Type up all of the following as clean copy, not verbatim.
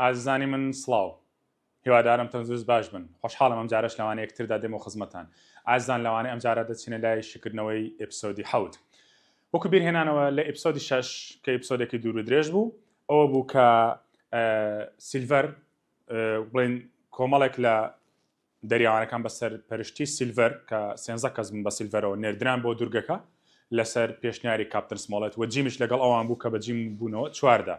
ئازانی من سڵاو هیوادارم تەندروست باش بن خۆشحاڵم ئەم جارەش لەوانەیە یەکتردا دێمەوە خزمەتان ئازان لەوانەیە ئەم جارە دەچینە لای شکردنەوەی ئێپسۆدی 7 وەکو بیرهێنانەوە لە ئێپسۆدی 6 کە ئێپسۆدێکی دوور و درێژ بوو ئەوە بوو کە سیلڤەر بڵێن کۆمەڵێک لە دەریاوانەکان بەسەر پەرشتی سیلڤەر کە 13 کەس بن بە سیلڤەرەوە نێردران بۆ دوورگەکە لەسەر پێشنیاری کاپتن سمۆڵێت و جیمیش لەگەڵ ئەوان بوو کە بە جیم بوونەوە چواردا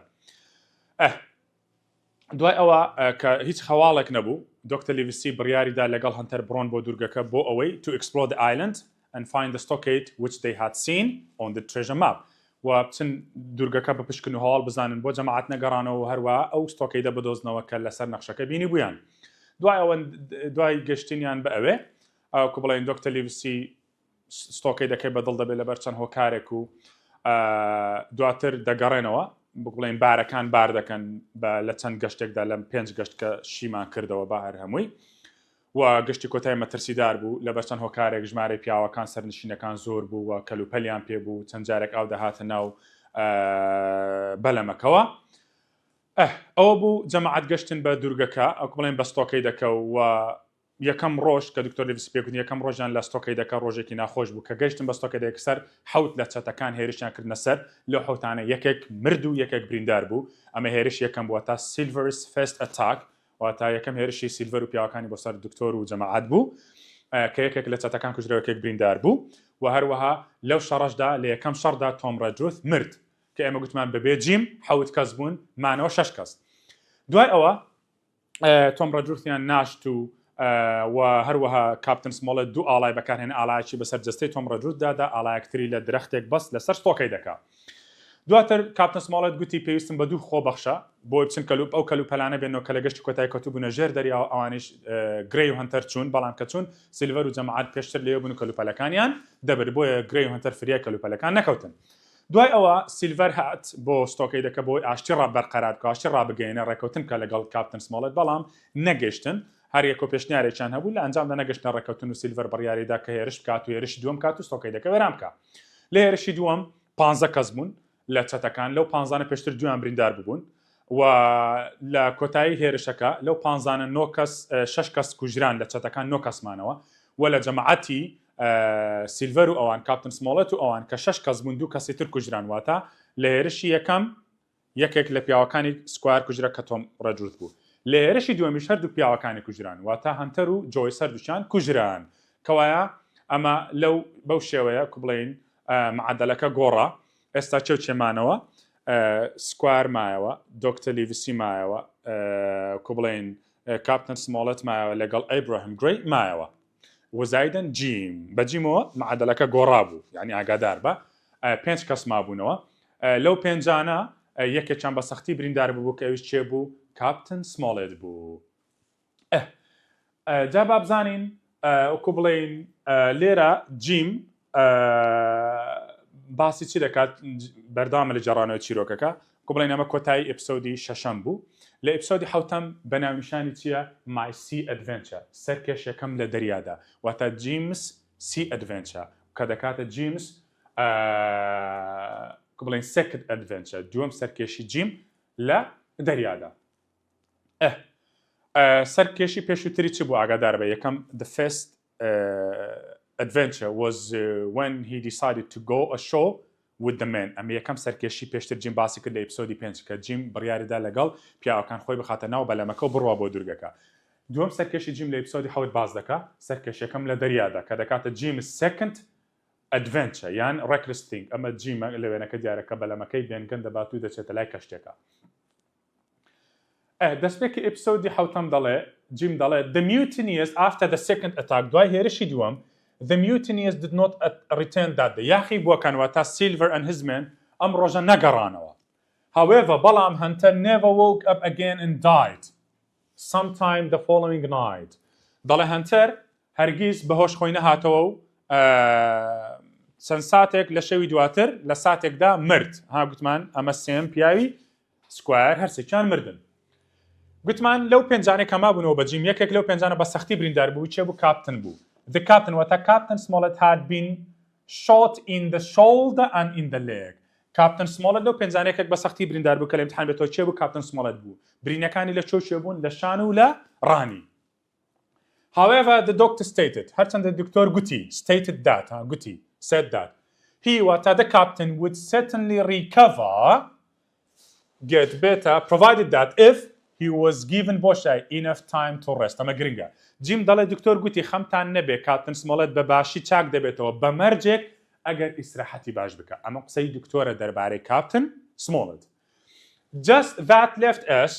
دوای ئەوە کە هیچ خەواڵێک نەبوو دکتۆر لیڤسی بڕیاریدا لەگەڵ هەنتەر بڕۆن بۆ دوورگەکە بۆ ئەوەی to explore the island and find the stockade which they had seen on the treasure map و بچن دوورگەکە بە پشکن و هەواڵ بزانن بۆ جەماعەت نەگەڕانەوە هەروە ئەو ستۆکەیدە بدۆزنەوە کە لەسەر نەخشەکە بینی بوویان دوای گەشتینیان بە ئەوێ ئەوکو بڵێن دکتۆر لیڤسی ستۆکەیدەکەی بەدڵ دەبێت لەبەر چەند هۆکارێک و دواتر دەگەڕێنەوە بڵێن بارەکان بار دەکەن لە چەند گەشتێکدا لەم 5 گەشت کە شیمان کردەوە بە هەر هەمووی و گەشتی کۆتای مەترسیدار بوو لەبەر چەند هۆکارێک ژمارەی پیاوەکان سەرنشینەکان زۆر بوو و کەلوپەلیان پێ بوو چەند جارێک ئاو دەهاتە ناو بەلەمەکەوە ئەوە بوو جەماعەت گەشتن بە دوورگەکە ئەو بڵێن بە ستۆکەیدەکە و یەکەم ڕۆژ کە دکتۆر لیڤسی پێکوت یەکەم ڕۆژیان لە ستۆکەیدەکە ڕۆژێکی ناخۆش بوو کە گەشتن بە ستۆکەیدەک سەر حەوت لە چەتەکان هێرشیان کردنە سەر لەو حەوتانە یەکێک مرد و یەکێک بریندار بوو ئەمە هێرش یەکەم بووە تا سیلڤەرس فەست ئەتاک واتە یەکەم هێرشی سیلڤەر و پیاوەکانی بۆ سەر دکتۆر و جەماعەت بوو کە یەکێک لە چەتەکان کوژرا یەکێک بریندار بوو و هەروەها لەو شەڕەشدا لە یەکەم شەڕدا تۆم ڕەجوت مرد کە ئێمە گوتمان بەبێ جیم حەوت کەس بوون مانەوە 6 کەس دوای ئەوە تۆم ڕەجوتیان ناشت و هەروەها کاپتن سمۆڵێت دوو ئاڵای بەکارهێن ئاڵایەکی بەسەر جستەی تۆم ڕەجوتدادا ئاڵایەکتری لە درەختێک بەس لەسەر ستۆکەیدەکە دواتر کاپتن سمۆڵێت گوتی پێویستم بە دوو خۆبەخشە بۆ بچن کەلوپ ئەو کەلوپەلانە بێنەوە کە لە گەشتی کۆتای کەوتو بوونە ژێر دەریاوە ئەوانش گرەی و هەنتەر چوون بەڵام کە چوون سیلڤەر و جەماعەت پێشتر لێ بوون و کەلوپەلەکانیان دەبر بۆیە گرەی و هەنتەر فریای کەلوپەلەکان نەکەوتن دوای ئەوە سیلڤەر هات بۆ ستۆکەیدەکە بۆی ئاشتی ڕابەرقەرار بکە ئاشتی ڕابگەینە ڕێکەوتن کە لەگەڵ کاپتن سمۆڵێت بەڵام نەگەشتن هەر یەکۆ پێشنیارێکیان هەبوو لە ئەنجامدا نەگەشتە ڕێکەوتن و سیلڤەر بڕیاریدا کە هێرش بکات و هێرشی دووەم کات و ستۆکەیدەکە وەران بکە لە هێرشی دووەم 15 کەس بوون لە چەتەکان لەو 15 پێشتر دویان بریندار ببوون و لە کۆتایی هێرشەکە لەو 15 9 کەس 6 کەس کوژران لە چەتەکان 9 کەسمانەوە و لە جەماعەتی سیلڤەر و ئەوان کاپتن سمۆڵێت و ئەوان کە 6 کەس بوون 2 کەسی تر کوژران واتە لە هێرشی یەکەم یەکێک لە پیاوەکانی سکوار کوژرە کە تۆم ڕەجوت بوو لە هێرشی دووەمیش هەردوو پیاوەکانی کوژران واتە هەنتەر و جۆی سەردووچیان کوژران کەوایە ئەمە لەو بەو شێوەیە کو بڵێن معادلەکە گۆڕە ئێستا چێو چێمانەوە سکوار مایەوە دکتۆر لیڤسی مایەوە کو بڵێن کاپتن سمۆڵێت مایەوە لەگەڵ ئەیبراهیم گرەی مایەوە وەزایدن جیم بە جیمەوە معادلەکە گۆڕا بوو یعنی ئاگادار بە 5 کەس مابوونەوە لەو پێنجانە یەکێکیان بە سەختی بریندار بوو کە ئەویش چێ بوو کاپتن سمۆڵێت بوو جا با بزانین وەکو بڵێن لێرە جیم باسی چی دەکات بەردەوامە لە جێڕانەوەی چیرۆکەکە کو بڵێن ئەمە کۆتایی ئێپسۆدی 6 بوو لە ئێپسۆدی 7 بەناویشانی چییە مای سی ئەدڤێنچە سەرکێشەکەم لە دەریادا واتە جیمس سی ئەدڤێنچە کە دەکاتە جیمس کو بڵێن سێکرد ئەدڤێنچە دووەم سەرکێشی جیم لە دەریادا سەرکێشی پێشووتری چی بوو ئاگادار بە یەکەم the first adventure was when he decided to go ashore with the men ئەمە یەکەم سەرکێشی پێشتر جیم باسی کرد لە ئێپسۆدی 5 کە جیم بڕیاریدا لەگەڵ پیاوەکان خۆی بخاتە ناو بەلەمەکە و بڕوا بۆ دوورگەکە دووەم سەرکێشی جیم لە ئێپسۆدی 7 باز دەکا سەرکێشیەکەم لە دەریادا کە دەکاتە جیم second adventure یان reckless thing ئەمە جیمە لە وێنەکە دیارەکە بەلەمەکەی بێنگەن دەبات و دەچێتە لای کەشتێکە دەستپێکی ئێپسۆدی 7 دەڵێ جیم دەڵێ the mutineers after the second attack دوای هێرشی دووەم the mutineers did not return that day یاخی بووەکان واتە Silver and his men ئەم ڕۆژە نەگەڕانەوە however بەڵام Hunter never woke up again and died sometime the following night دەڵێ Hunter هەرگیز بەهۆش خۆی نەهاتەوە و چەند ساتێک لە شەوی دواتر لە ساتێکدا مرد ها گوتمان ئەمە سێم پیاوی سکوار هەرسێکیان مردن گوتمان لەو پێنجانێک کەما بوونەوە بە جیم یەکێک لەو پێنجانە بە سەختی بریندار بوو چێ بوو کاپتن بوو the captain واتە کاپتن سمۆڵێت had been shot in the shoulder and in the leg کاپتن سمۆڵەت لەو پێنجانەیەکێک بە سەختی بریندار بوو کە لە ئیمتحان بێتەوە چێ بوو کاپتن سمۆڵەت بوو برینەکانی لە چۆ بوون لە شان و لە ڕانی. However, the doctor stated, هەرچەندە دکتۆر گوتی stated that, گوتی said that he واتە the captain would certainly recover get better provided that if he was given بۆشای enough time to rest. ئەمە گرنگە. جیم دەڵێ دکتۆر گوتی خەمتان نەبێ کاپتن سمۆڵەت بە باشی چاک دەبێتەوە بە مەرجێک ئەگەر ئیسراحەتی باش بکە. ئەمە قسەی دکتۆرە دەربارەی کاپتن سمۆڵەت. Just that left us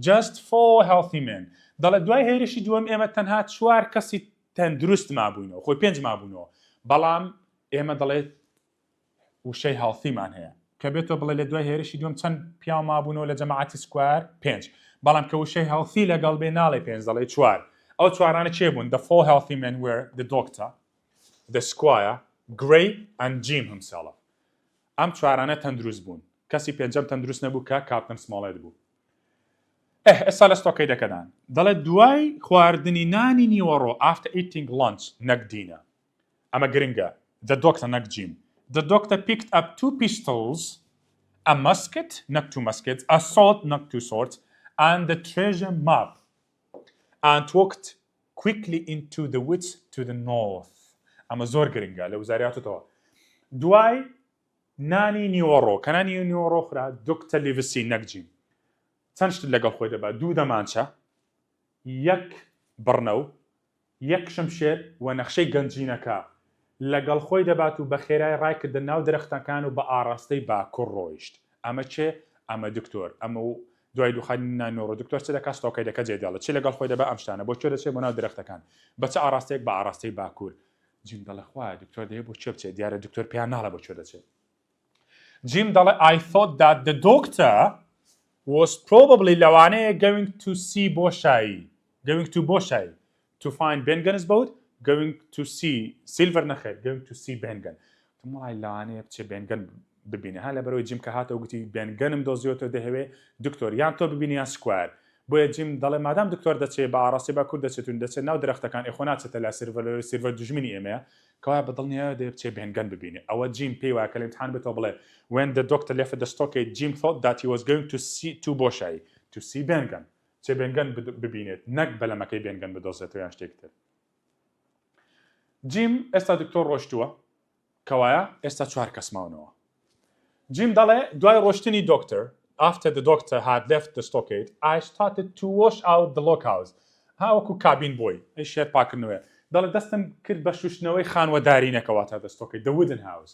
just 4 healthy men. دەڵێ دوای هێرشی دووەم ئێمە تەنها 4 کەسی تەندروست مابووینەوە خۆی 5 مابوونەوە بەڵام ئێمە دەڵێت وشەی هەڵثیمان هەیە کە بێتەوە بڵێ لە دوای هێرشی دووەم چەند پیا مابوونەوە لە جەماعەتی سکوار 5 بەڵام کە وشەی هەڵثی لەگەڵ بێ ناڵێ 5 دەڵێ 4 ئەو 4 چێ بوون the 4 healthy men were the doctor the squire Gray and Jim himself. ئەم 4 تەندروست بوون کەسی پێنجەم تەندروست نەبوو کە کاپتن سمۆڵەت بوو. ئێستا لە ستۆکەی دەکەدان دەڵێت دوای خواردنی نانی نیوەڕۆ after eating lunch نەک دینە ئەمە گرنگە the doctor نەک Jim. The doctor picked up 2 pistols, a musket, not 2 muskets, a sword, not 2 swords, and the treasure map, and walked quickly into the woods to the north. ئەمە زۆر گرنگە لە وزاریاتەوە. دوای نانی نیوەڕۆ کە نانی نیوەڕۆ خورا دکتۆر لیڤسی نەک Jim. چەند شت لەگەڵ خۆی دەبات 2 دەمانچە 1 بڕنە و 1 شمشێر و نەخشەی گەنجینەکە لەگەڵ خۆی دەبات و بە خێرای ڕایکردە ناو درەختەکان و بە ئاراستەی باکوڕ ڕۆیشت. ئەمە چێ؟ ئەمە دکتۆر ئەمە و دوای دووخانی نانۆڕۆ دکتۆر چ دەکات ستۆکەی دەکە جێداڵە چی لەگەڵ خۆی دەبات ئەم شتانە بۆ چۆ دەچێت بۆ ناو درەختەکان بە چه ئاراستەیەک بە ئاراستەی باکوور. جیم دەڵێ خوایە دکتۆر دەیە بۆ چێ بچێت دیارە دکتۆر پێیان ناڵە بۆ چۆ دەچێت. جیم دەڵێ I thought that the doctor was probably لەوانەیە going to see بۆشایی going to بۆشایی to find Bengan's boat going to see silver نەخێر going to see Bengan. تمڵای لەوانەیە بچێ Bengan ببینێ ها لەبەرەوەی جیم کە هاتەوە گوتی Benganم دۆزیۆتەوە دەهەوێ دکتۆر یان تۆ ببینی یان سکوار بۆیە جیم دەڵێ مادام دکتۆر دەچێت بە ئاراستی باکوور دەچێتون دەچێت ناو درەختەکان ئێخۆ ناچێتە لا سیلڤەر دوژمنی ئێمەیە کەوایە بەدڵنیایە دەیە بچێ Bengan ببینێ. ئەوە جیم پێی وایە کە لە ئیمتحان بێتەوە بڵێ when the doctor left the stockade Jim thought that he was going to see بۆشایی to see Bengan چێ Bengan ببینێت نەک بەلەمەکەی Bengan بدۆزێتەوە یان شتێک تر. جیم ئێستا دکتۆر ڕۆشتووە کەوایە ئێستا 4 کەس ماونەوە. جیم دەڵێ دوای ڕۆشتنی دکتۆر after the doctor had left the stockade I started to wash out the loghouse هاوەکو کابین بۆی ئەی شێر پاکردنەوەی دەڵێ دەستم کرد بە شوشتنەوەی خانوەدارینەکەوە تا the stockade the wooden house.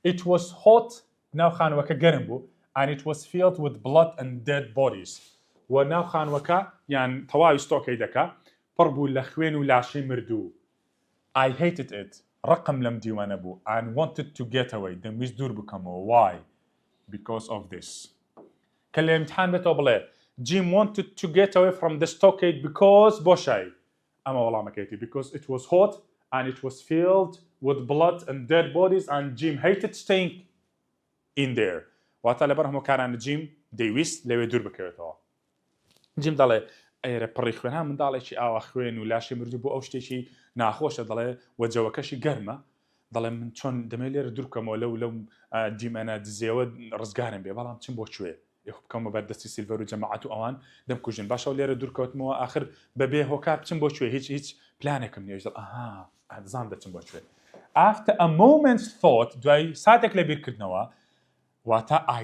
It was hot ناو خانوەکە گەرم بوو and it was filled with blood and dead bodies و ناو خانوەکە یان تەواوی ستۆکەی دەکا پڕ بوو لە خوێن و لاشەی مردوو. I hated it ڕقم لەم دیوانە بوو and wanted to get away دەمویست دوور بکەمەوە. Why? Because of this. کە لە ئیمتحان بێتەوە بڵێ Jim wanted to get away from the stockade because بۆشایی ئەمە وەڵامەکەیەتی because it was hot and it was filled with blood and dead bodies and Jim hated staying in there. واتە لەبەر هەموو کارانە جیم دەیویست لەوێ دوور بکەوێتەوە. جیم دەڵێ ئێرە پڕی خوێنها منداڵێکی ئاوا خوێن و لاشی مردوو بۆ ئەو شتێکی ناخۆشە دەڵێ وەجەوەکەشی گەرمە دەڵێ من چۆن دەمێ لێرە دوور بکەمەوە لەو دیمەنە دزێوە ڕزگارم بێ بەڵام چم بۆ کوێ بکەمە بەردەستی سیلڤەر و جەماعەت و ئەوان دەمکوژن باشە لێرە دوورکەوتمەوە آخر بەبێ هۆکار بچم بۆ کوێ هیچ پلانێکم نییە دڵ ئاها ئەزان دەچم بۆ کوێ. After a moment's thought دوای ساتێک لە بیرکردنەوە واتە I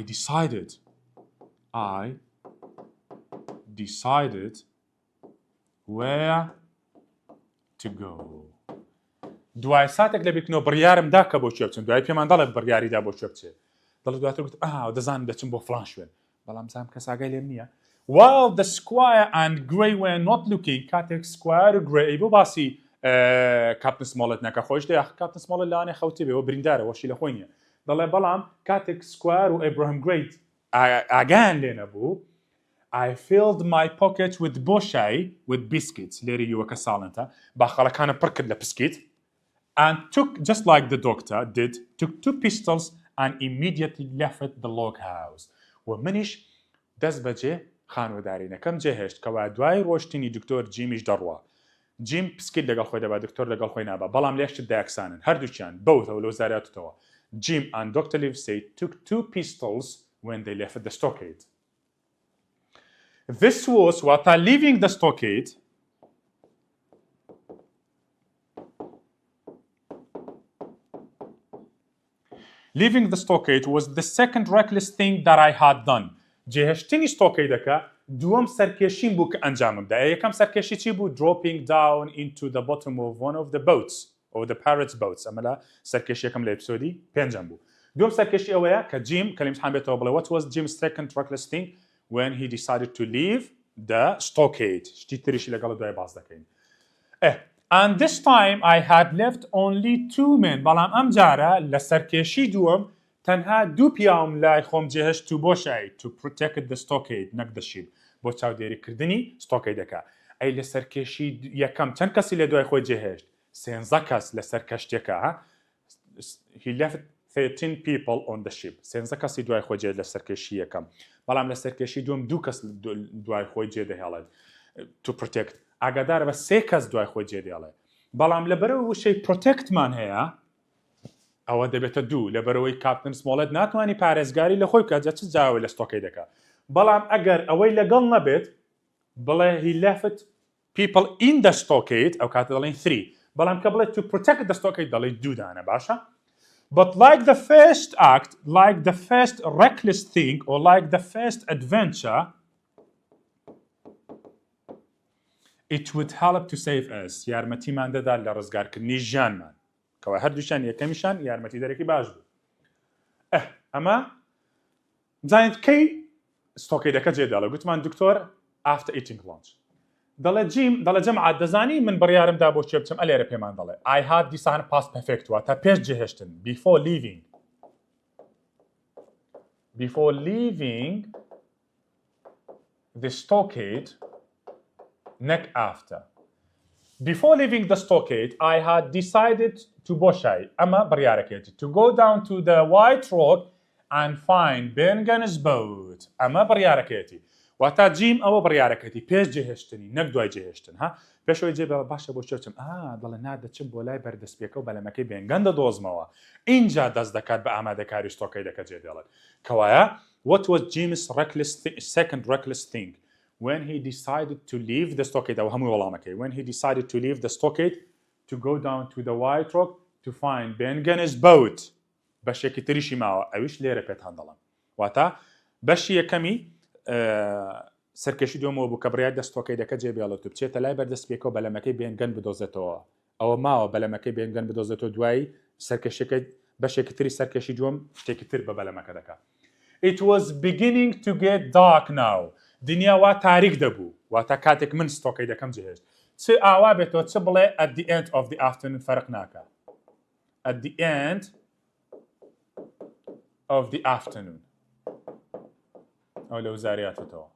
decided where to go. دوای ساتێک لە بیرکردنەوە بڕیارم دا کە بۆ کوێ بچم دوای پێمان دەڵێت بڕیاریدا بۆ کوێ بچێت دەڵێت دواتر گوت دەزانم دەچم بۆ فڵان شوێن بەڵام زانم کەس ئاگای لێم نییە. While the squire and Gray were not looking کاتێک سکوار و Gray بۆ باسی کاپتن سمۆڵەت نەکە خۆش دەیە کاپتن سمۆڵەت لەوانێ خەوتی بێەوە بریندارە وەشی لە خۆی نییە دەڵێ بەڵام کاتێک سکوار و ئەیبراهیم گرێ ئاگایان لێ نەبوو I filled my pockets with بۆشایی with biscuits لێرە یوەکە ساڵنتە باخەڵەکانە پڕ کرد لە پسکیت and took just like the doctor did took 2 pistols and immediately left the log house. و منیش دەست بەجێ خانوەدارینەکەم جێهێشت کەوا دوای ڕۆشتنی دکتۆر جیمیش دەڕوە. جیم پسکیت لەگەڵ خۆی دەبا دکتۆر لەگەڵ خۆی نابا بەڵام لێشت دایەکسانن هەردووچیان بەوتەوە لە وزاریاتەوە Jim and Dr. Livesey took 2 pistols when they left the stockade. This was what leaving the stockade. Leaving the stockade was the second reckless thing that I had done. جهشتنی ستوکیدەکە دووەم سەرکێشیم بوو کە ئەنجامم دا. یەکەم سەرکێشی چی بوو؟ Dropping down into the bottom of one of the boats or the pirates boats. ئەمە لە سەرکێشیەکەم لە ئێپیسۆدی پێنجەم بوو. دووەم سەرکێشی ئەوەیە کە جیم کە لەمتحان بێتەوە بڵێ what was Jim's second reckless thing when he decided to leave the stockade. شتی تریشی لەگەڵ دوای باز دەکەین. And this time I had left only 2 men. بەڵام ئەم جارە لە سەرکێشی دووەم تەنها 2 پیاوم لای خۆم جێهێشت و بۆشایی to protect the stockade نەک the ship بۆ چاودێریکردنی ستۆکیدەکە. ئەی لە سەرکێشی یەکەم چەند کەسی لە دوای خۆی جێهێشت؟ 13 کەس لە سەرکەشتێکە. He left 13 people on the ship. 13 کەسی دوای خۆی جێ لە سەرکێشی یەکەم. بەڵام لە سەرکێشی دووەم 2 کەس دوای خۆی جێدەهێڵێت to protect. ئاگادار بە 3 کەس دوای خۆی جێدێڵێ. بەڵام لەبەرەوە وشەی پرۆتێکتمان هەیە ئەوە دەبێتە 2 لەبەرەوەی کاپتن سمۆڵێت ناتوانانی پارێزگاری لە خۆی بکات چ جاوی لە ستۆکیدەکە. بەڵام ئەگەر ئەوەی لەگەڵ نەبێت بڵێ he left people in the stockade ئەو کاتە دەڵێن 3. بەڵام کە بڵێت to protect the stockade دەڵێ 2 دانە باشە. But like the first act, like the first reckless thing or like the first adventure, it would help to save us. یارمەتیمان دەدا لە ڕزگارکردنی ژیانمان. کەوا هەردووشان یەکەمیشان یارمەتی دەرەکی باش بوو. ئەمە زانیت کەی ستۆکیدەکە جێداڵە گوتمان دکتۆر after eating lunch. دەڵێ جەمعات دەزانی من بڕیارمدا بۆ چێ بچم ئەلێرە پێمان دەڵێ I had decided past perfect واتە پێش جێهێشتن before leaving the stockade neck after. Before leaving the stockade, I had decided to بۆشای ئەمە بڕیارەکێتی to go down to the white rock and find Ben's boat. ئەمە بڕیارەکێتی. واتە جیم ئەوە بڕیارەکەتی پێش جێهێشتنی نەک دوای جێهێشتن ها پێشەوەی جێ باشە بۆ چێچم دەڵێ نادەچم بۆ لای بەردەستپێکە و بەلەمەکەی بێنگەن دەدۆزمەوە. اینجا دەست دەکات بە ئامادەکاری ستۆکیدەکە جێدێڵێت. کەوایە what was Jim's second reckless thing when he decided to leave the stockade ئەو هەمووی وەڵامەکەی when he decided to leave the stockade to go down to the white rock to find Ben's boat. بەشێکی تریشی ماوە ئەویش لێرە پێتان دەڵم. واتە بەشی یەکەمی سەرکەشی دووەمەوە بوو کە بڕیار دەستۆکیدەکە جێبێڵێت و بچێتە لای بەردەستپێکەوە بەلەمەکەی بێنگەن بدۆزێتەوە. ئەوە ماوە بەلەمەکەی بێنگەن بدۆزێتەوە دوایی سەرکەشەکە بەشێکی تری سەرکەشی دووەم شتێکی تر بە بەلەمەکە دەکات. It was beginning to get dark now. دنیا وا تاریک دەبوو. واتە کاتێک من ستۆکیدەکەم جێهێشت. چ ئاوا بێتەوە چ بڵێ at the end of the afternoon فەرق ناکات. At the end of the afternoon. ئەو لە وزاریاتەوە.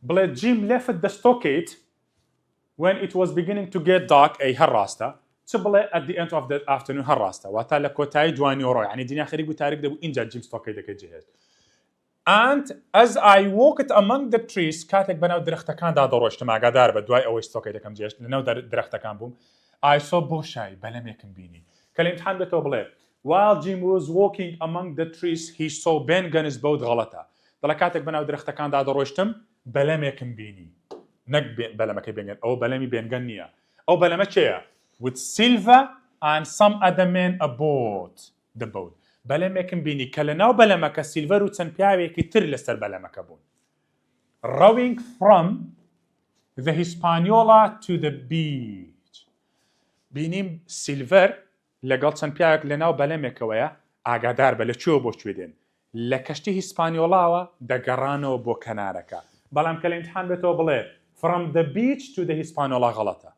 بڵێ Jim left the stockade when it was beginning to get dark ئەی هەر ڕاستە. چ بڵێ at the end of the afternoon هەر ڕاستە. واتە لە کۆتایی دوانیۆڕۆ یعنی دنیا خەریک بوو تاریک دەبوو اینجا Jim ستۆکیدەکە جێهێشت. And as I walked among the trees کاتێک بەناو درەختەکاندا دەڕۆشتم ئاگادار بە دوای ئەوەی ستۆکیدەکەم جێهێشت لەناو درەختەکان بووم I saw بۆشای بەلەمێکم بینی. کە لە ئیمتحان بێتەوە بڵێ while Jim was walking among the trees he saw Ben's boat غەڵەتە. دەڵێ کاتێک بەناو درەختەکاندا دەڕۆشتم بەلەمێکم بینی. نەک بەلەمەکەی بێنگەن ئەو بەلەمی بێنگەن نییە. ئەو بەلەمە چێیە؟ with silver and some other men aboard the boat. بەلەمێکم بینی کە لەناو بەلەمەکە سیلڤەر و چەند پیاوێکی تر لەسەر بەلەمەکە بوون. Rowing from the Hispaniola to the beach. بینیم سیلڤەر لەگەڵ چەند پیاوێک لەناو بەلەمێکەوەیە ئاگادار بە لە کوێوە بۆ کوێ دێن. لە کەشتی هیسپانیۆلاوە دەگەڕانەوە بۆ کەنارەکە. بەڵام کە لە ئیمتحان بێتەوە بڵێ from the beach to the Hispaniola غەڵەتە.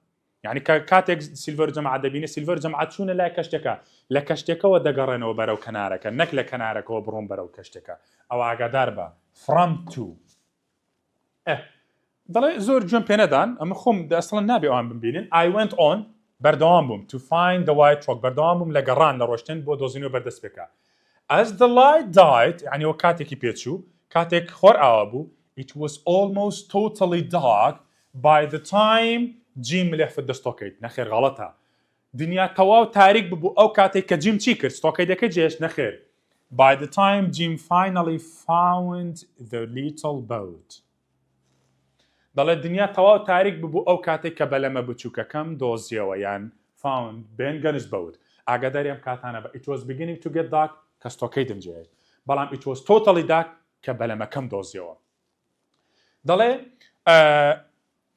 یعنی کاتێک سیلڤەر جەماعەت دەبینێ سیلڤەر جەماعەت چوونە لای کەشتێکە لە کەشتێکەوە دەگەڕێنەوە بەرەو کەنارەکە نەک لە کەنارەکەەوە بڕۆن بەرەو کەشتێکە. ئەو ئاگادار بە from to. دەڵێ زۆر گوێم پێ نەدان ئەمە خۆم ئەسڵەن نابێ ئەوان ببینن. I went on بەردەوام بووم to find the white rock بەردەوام بووم لە گەڕان لە ڕۆشتن بۆ دۆزینەوە بەردەستپێکە. As the light died یعنی وە کاتێکی پێچوو کاتێک خۆر ئاوا بوو it was almost totally dark by the time Jim left the stockade. نەخێر غەڵەتە. دنیا تەواو تاریک ببوو ئەو کاتێک کە جیم چی کرد ستۆکەیدەکە جێش نەخێر. By the time Jim finally found the little boat. دەڵێت دنیا تەواو تاریک ببوو ئەو کاتێک کە بەلەمە بچووکەکەم دۆزیەوە یان found Ben Gunn's boat. ئاگاداری ئەم کاتانە بە it was beginning to get dark کە ستۆکەی دەمجێت. بەڵام it was totally dark کە بەلەمەکەم دۆزیەوە. دەڵێ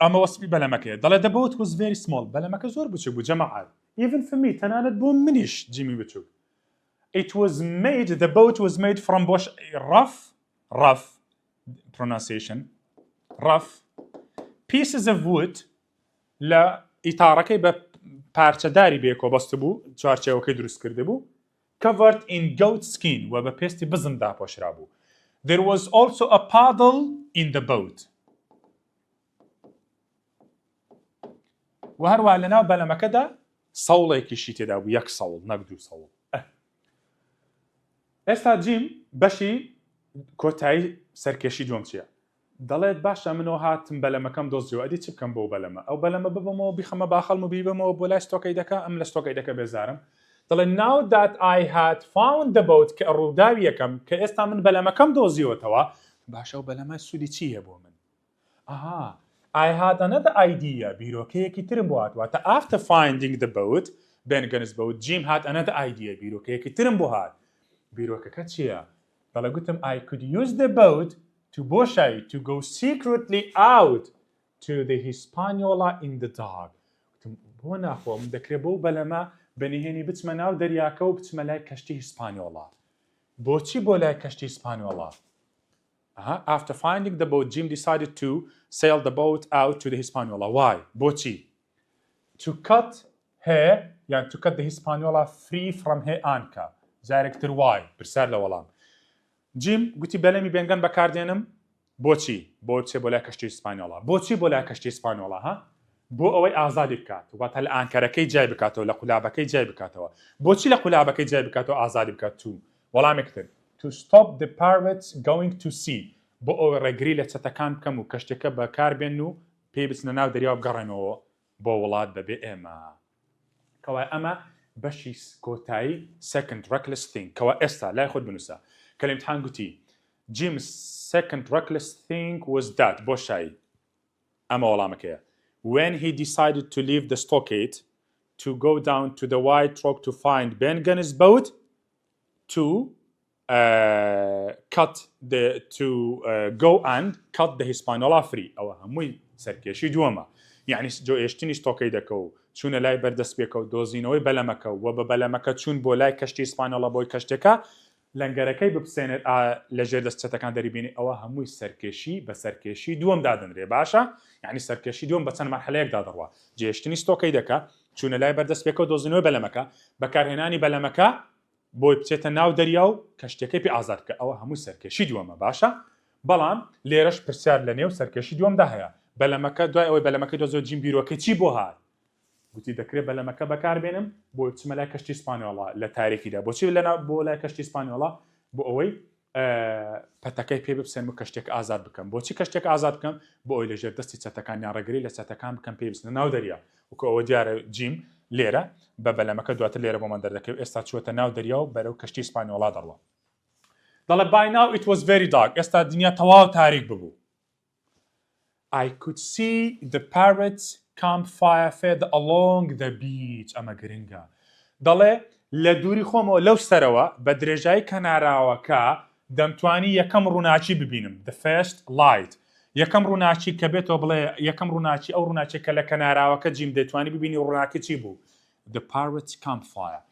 ئەمە وەسفی بەلەمەکەیە. دەڵێ the boat was very small. بەلەمەکە زۆر بچووک بوو جەماعەت. Even for me تەنانەت بۆ منیش جیمی بچووک. The boat was made from bush rough pronunciation rough pieces of wood لە ئیتارەکەی بە پارچەداری بێکۆ بەست بوو چوارچێوەکەی دروست کرده بوو covered in goat skin و بە پێستی بزم داپۆشرا بوو. There was also a paddle in the boat. و هەروە لەناو بەلەمەکەدا سەوڵێکیشی تێدا بوو یەک سەوڵ نەک دوو سەوڵ. ئێستا جیم بەشی کۆتایی سەرکێشی دووەم چییە؟ دەڵێت باشە منەوە هاتم بەلەمەکەم دۆزیەوە ئەدی چ بکەم بۆ بەلەمە ئەو بەلەمە ببمەوە بیخەمە باخەڵم و بیبمەوە بۆ لای ستۆکەی دەکە ئەم لە ستۆکەی دەکە بێزارم. دەڵێت now that I had found the boat کە ڕووداوی یەکەم کە ئێستا من بەلەمەکەم دۆزیەوەتەوە باشە و بەلەمە سوودی چییە بۆ من؟ I had another idea. بیرۆکەیەکی ترم بۆ هاتواتە after finding the boat Ben Gunn's boat Jim had another idea. بیرۆکەیەکی ترم بۆ هات. بیرۆکەکە چییە؟ دەڵێ گوتم I could use the boat to بۆشایی to go secretly out to the Hispaniola in the dark. گوتم بۆ ناخۆم دەکرێت بۆ بەلەمە بەنیهێنی بچمە ناو دەریاکە و بچمە لای کەشتی هیسپانیۆڵا. بۆچی بۆ لای کەشتی هیسپانیۆڵا؟ After finding the boat, Jim decided to sail the boat out to the Hispaniola. Why? بۆچی؟ To cut the Hispaniola free from her anchor. جارێکتر why پرسیار لە وەڵام. جیم گوتی بەلەمی بێنگەن بەکاردێنم بۆچی؟ بۆچێ بۆ لای کەشتی هیسپانیۆڵا. بۆچی بۆ لای کەشتی هیسپانیۆڵا بۆ ئەوەی ئازادی بکات واتە لە ئانکەرەکەی جای بکاتەوە لە قولابەکەی جای بکاتەوە. بۆچی لە قولابەکەی جای بکاتەوە ئازادی بکات تو؟ وەڵامێکتر to stop the pirates going to sea بۆ ئەوە ڕێگری لە چەتەکان بکەم و کەشتەکە بەکاربێن و پێی بچنە ناو دەریاوە بگەڕێنەوە بۆ وڵات بەبێ ئێمە. کەوای ئەمە بەشی کۆتایی second reckless thing کەوا ئێستا لای خۆت بنووسە کە لە ئیمتحان گوتی Jim's second reckless thing was that بۆشایی ئەمە وەڵامەکەیە when he decided to leave the stockade to go down to the wide rock to find Ben Gunn's boat to go and cut the Hispaniola free ئەوە هەمووی سەرکێشی دووەمە یعنی جۆئێشتنی ستۆکەی دەکە و چوونە لای بەردەستپێکە و دۆزینەوەی بەلەمەکە و بە بەلەمەکە چوون بۆ لای کەشتی هیسپانیۆڵا بۆی کەشتەکە لەنگەرەکەی بپسێنێت لەژێر دەستچەتەکان دەریبینی ئەوە هەمووی سەرکێشی بە سەرکێشی دووەم دادەنرێ باشە یعنی سەرکێشی دووەم بە چەند مەرحەلەیەکدا دەڕوا جێشتنی ستۆکەی دەکە چوونە لای بەردەستپێکە و دۆزینەوەی بەلەمەکە بەکارهێنانی بەلەمەکە بۆی بچێتە ناو دەریا و کەشتەکەی پێ ئازاد بکە ئەوە هەمووی سەرکێشی دووەمە باشە بەڵام لێرەش پرسیار لە نێو سەرکێشی دووەمدا هەیە بەلەمەکە دوای ئەوەی بەلەمەکەی دۆزیەوە جیم بیرۆکەی چی بۆ هات گوتی دەکرێت بەلەمەکە بەکاربێنم بۆ بچمە لای کەشتی هیسپانیۆڵا لە تاریکیدا بۆچی بۆ لای کەشتی هیسپانیۆڵا بۆ ئەوەی پەتەکەی پێ بپسێن و کەشتێک ئازاد بکەم بۆچی کەشتێک ئازاد بکەم بۆ ئەوەی لەژێر دەستی چەتەکانیان ڕێگری لە چەتەکان بکەم پێ بچنە ناو دەریا وکە ئەوە دیارە جیم لێرە بە بەلەمەکە دواتر لێرە بۆمان دەردەکەوێت ئێستا چوەتە ناو دەریا و بەرەو کەشتی هیسپانیۆڵا دەڕوە دەڵێ by now it was very dark ئێستا دنیا تەواو تاریک ببوو I could see the pirates campfire further along the beach ئەمە گرنگە دەڵێ لە دووری خۆمەوە لەو سەرەوە بە درێژایی کەناراوەکە دەمتوانی یەکەم ڕووناچی ببینم the first light یەکەم ڕووناچی کە بێتەوە بڵێ یەکەم ڕووناچی ئەو ڕووناچی کە لە کەناراوەکە جیم دەتوانی ببینی ڕووناکە چی بوو the pirates campfire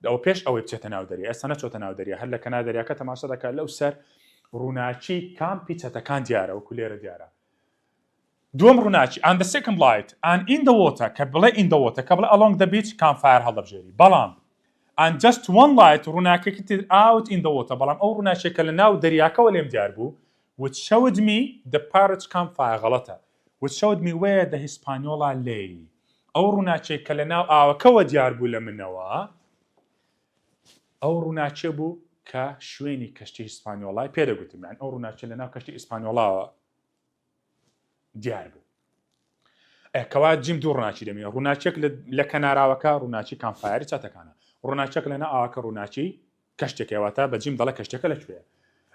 ئەوە پێش ئەوەی بچێتە ناو دەریا ئێستا نەچۆتە ناو دەریا هەر لە کەنار دەریاکە تەماشا دەکات لەو سەر ڕووناچی کامپی چەتەکان دیارە وەکو لێرە دیارە دووەم ڕووناچی and the second light and in the water کە بڵێ in the water کە بڵێ along the beach campfire هەڵدەبژێری بەڵام and just one light ڕووناکێکی تر out in the water بەڵام ئەو ڕووناچێکە لە ناو دەریاکەوە لێم دیار بوو which showed me the pirates campfire غەڵەتە which showed me where the Hispaniola lay ئەو ڕووناچێک کە لە ناو ئاوەکەوە دیار بوو لە منەوە ئەو ڕووناچێ بوو کە شوێنی کەشتی هیسپانیۆڵای پێدەگوتم ئەو ڕووناچێ لە ناو کەشتی هیسپانیۆڵاوە دیار بوو کەوا جیم دوو ڕووناچی دەمێ ڕووناچێک لە کەناراوەکە ڕووناچی کامفایری چاتەکانە ڕووناچێک لەنە ئاواکە ڕووناچی کەشتێکەوەتە بە جیم دەڵە کەشتەکە لەکوێیە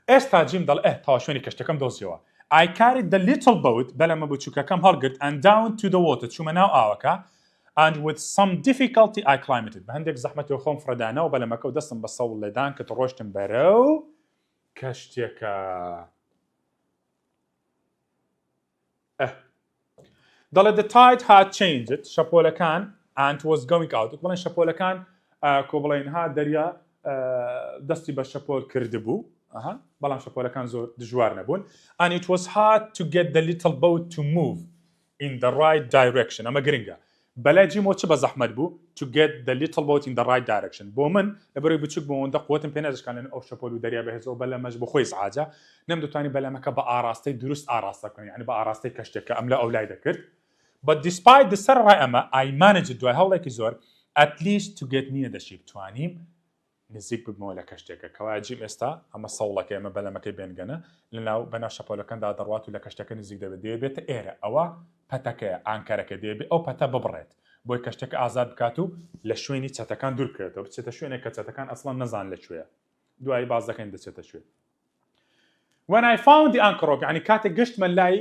ئێستا جیم دەڵ تا شوێنی کەشتەکەم دۆزیەوە I carried the little boat بەلەمە بچووکەکەم هەڵگرت and down to the water چوومە ناو ئاوەکە and with some difficulty I climbed it بە هەندێک زەحمەتی خۆم فرەدانەوە بەلەمەکە و دەستم بە سەوڵ لێدان کە ڕۆشتم بەرەو کەشتێکە دەڵێ the tide had changed شەپۆلەکان and was going out بڵێن شەپۆلەکان کۆ بڵێن ها دەریا دەستی بە شەپۆل کردبوو بەڵام شەپۆلەکان زۆر دژوار نەبوون and it was hard to get the little boat to move in the right direction ئەمە گرنگە بەلای جیمۆ چ بە زەحمەت بوو to get the little boat in the right direction بۆ من لەبەرەوەی بچووک بۆەوەندە قوتم پێ نەدەشکانێن ئەو شەپۆل و دەریا بەهێزەوە بەلەمەش بۆ خۆی سعاجە نەمدەتوانی بەلەمەکە بە ئاراستەی دروست ئاراستە بکەن یعنی بە ئاراستەی کەشتێکە ئەم لە ئەولای دەکرد but despite the سەر ڕای ئەمە I managed دوای هەوڵێکی زۆر at least to get near the ship توانیم نزیک ببمەوە لە کەشتێکە کەوا جیم ئێستا ئەمە سەوڵەکە ئێمە بەلەمەکەی بێنگەنە لەناو بەناو شەپۆلەکەندا دەڕوات و لە کەشتەکە نزیک دەبێتە ئێرە ئەوە پەتەکەیە ئانکەرەکە دەبێت ئەو پەتە ببڕێت بۆی کەشتەکە ئازاد بکات و لە شوێنی چەتەکان دوور بکرێتەوە بچێتە شوێنێک کە چەتەکان ئەسڵان نەزان لەکوێیە دوایی باز دەکەین دەچێتە شوێن when I found the anchor rope یعنی کاتێک گەشتمە لای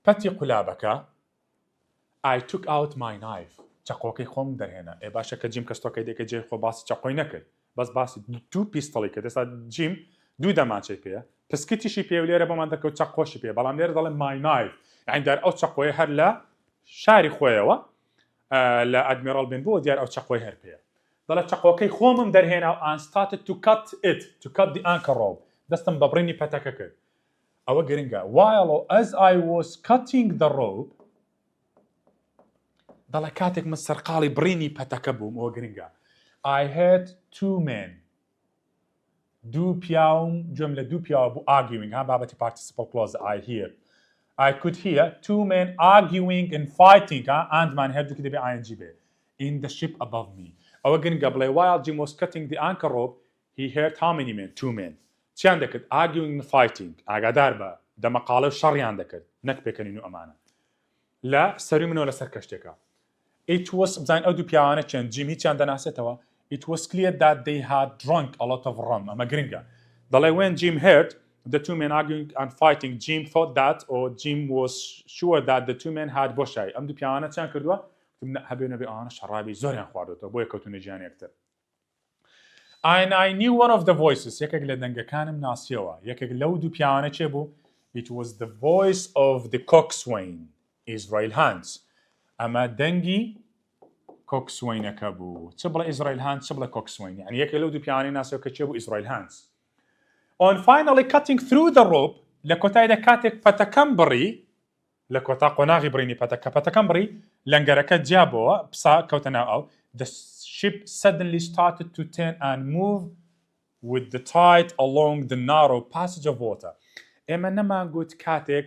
پەتی قولابەکە I took out my knife چەقۆکەی خۆم دەرهێنا ئێ باشە کە جیم کەستۆکەی دێکە جێ خۆ باسی چەقۆی نەکرد بەس باسی دوو پیستڵی کرد ئێستا جیم دوو دەماچەی پێە پسکتیشی پێ و لێرە بۆمان دەکەوت چەقۆشی پێ بەڵام لێرە دەڵێن my knife یعنی دار ئەو چەقۆیە هەر لە شاری خۆیەوە لە ئەدمیرال بن بۆ دیار ئەو چەقۆی هەر پێە دەڵێت چەقۆکەی خۆمم دەرهێنا و and started to cut the anchor rope دەستم بە بڕینی پەتەکە کرد ئەوە گرنگە while as I was cutting the rope دەڵێ کاتێک من سەرقاڵی بڕینی پەتەکە بووم ئەوە گرنگە I had two men دوو پیاوم گوێم لە دوو پیاوە بوو arguing ها بابەتی participle clause I could hear two men arguing and fighting and man هەردووکی دەبێ ing بێ in the ship above me ئەوە گرنگە بڵێ while Jim was cutting the anchor rope he heard how many men two men چیان دەکرد arguing and fighting ئاگادار بە دەمەقاڵە و شەڕیان دەکرد نەک پێکەنین و ئەمانە لە سەروی منەوە لەسەر کەشتێکە it was بزانین ئەو دوو پیاوانە چەند جیم هیچیان دەناسێتەوە it was clear that they had drunk a lot of rum ئەمە گرنگە دەڵێ when Jim heard the two men arguing and fighting Jim thought that or Jim was sure that the two men had بۆشایی ئەم دوو پیاوانە چیان کردووە هەبێ نەبێ ئەوانە شەڕابی زۆریان خواردوێتەوە بۆیە کەوتونە گیانی یەکتر and I knew one of the voices یەکێک لە دەنگەکانم ناسیەوە یەکێک لەو دوو پیاوانە چێ بوو it was the voice of the coxswain Israel Hands ئەمە دەنگی کۆکسوینەکە بوو چ بڵێ ئیزرائیل هاند چ بڵێ کۆکسوین یعنی یەکێک لەو دوو پیاوانەی ناسیەوە کە چێ بوو ئیزرائیل هاندز on finally cutting through the rope لە کۆتاییدا کاتێک پەتەکەم بڕی لە کۆتا قۆناغی بڕینی پەتەکەم بڕی لەنگەرەکە جیابەوە پسا کەوتە ناو ئەو the ship suddenly started to turn and move with the tide along the narrow passage of water ئێمە نەمانگوت کاتێک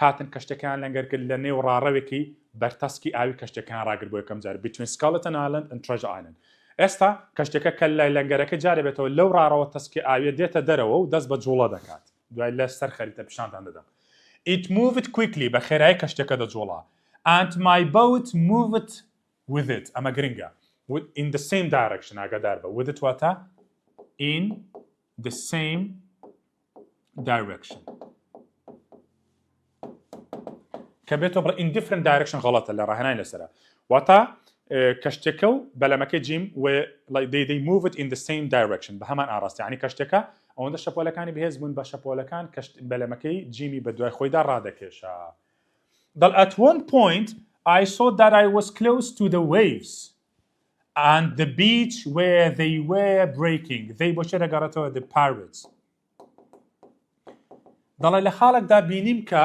هاتن کەشتەکان لەنگەر کرد لە نێو ڕاڕەوێکی بەرتەسکی ئاوی کەشتەکان ڕاگرت بۆ یەکەم جار between Skeleton Island and Treasure Island ئێستا کەشتەکە کە لای لەنگەرەکە جارێ بێتەوە لەو ڕاڕەوە تەسکی ئاویە دێتە دەرەوە و دەست بە جوڵە دەکات دوای لە سەر خەریتە پیشانتان دەدەم it moved quickly بە خێرایی کەشتەکە دەجوڵا and my boat moved with it ئەمە گرنگە in the same direction ئاگادار بە with it واتە in the same direction کە بێتەوە بڵێ in different direction غەڵەتە لە ڕاهێنانی لەسەرە واتە کەشتێکە و بەلەمەکەی جیم they move it in the same direction بە هەمان ئاراستی یعنی کەشتێکە ئەوەندە شەپۆلەکانی بەهێز بوون بە شەپۆلەکان بەلەمەکەی جیمی بە دوای خۆیدا ڕادەکێشا دەڵ at one point I saw that I was close to the waves and the beach where they were breaking they بۆ چێ دەگەڕێتەوە the pirates دەڵێ لە خاڵێکدا بینیم کە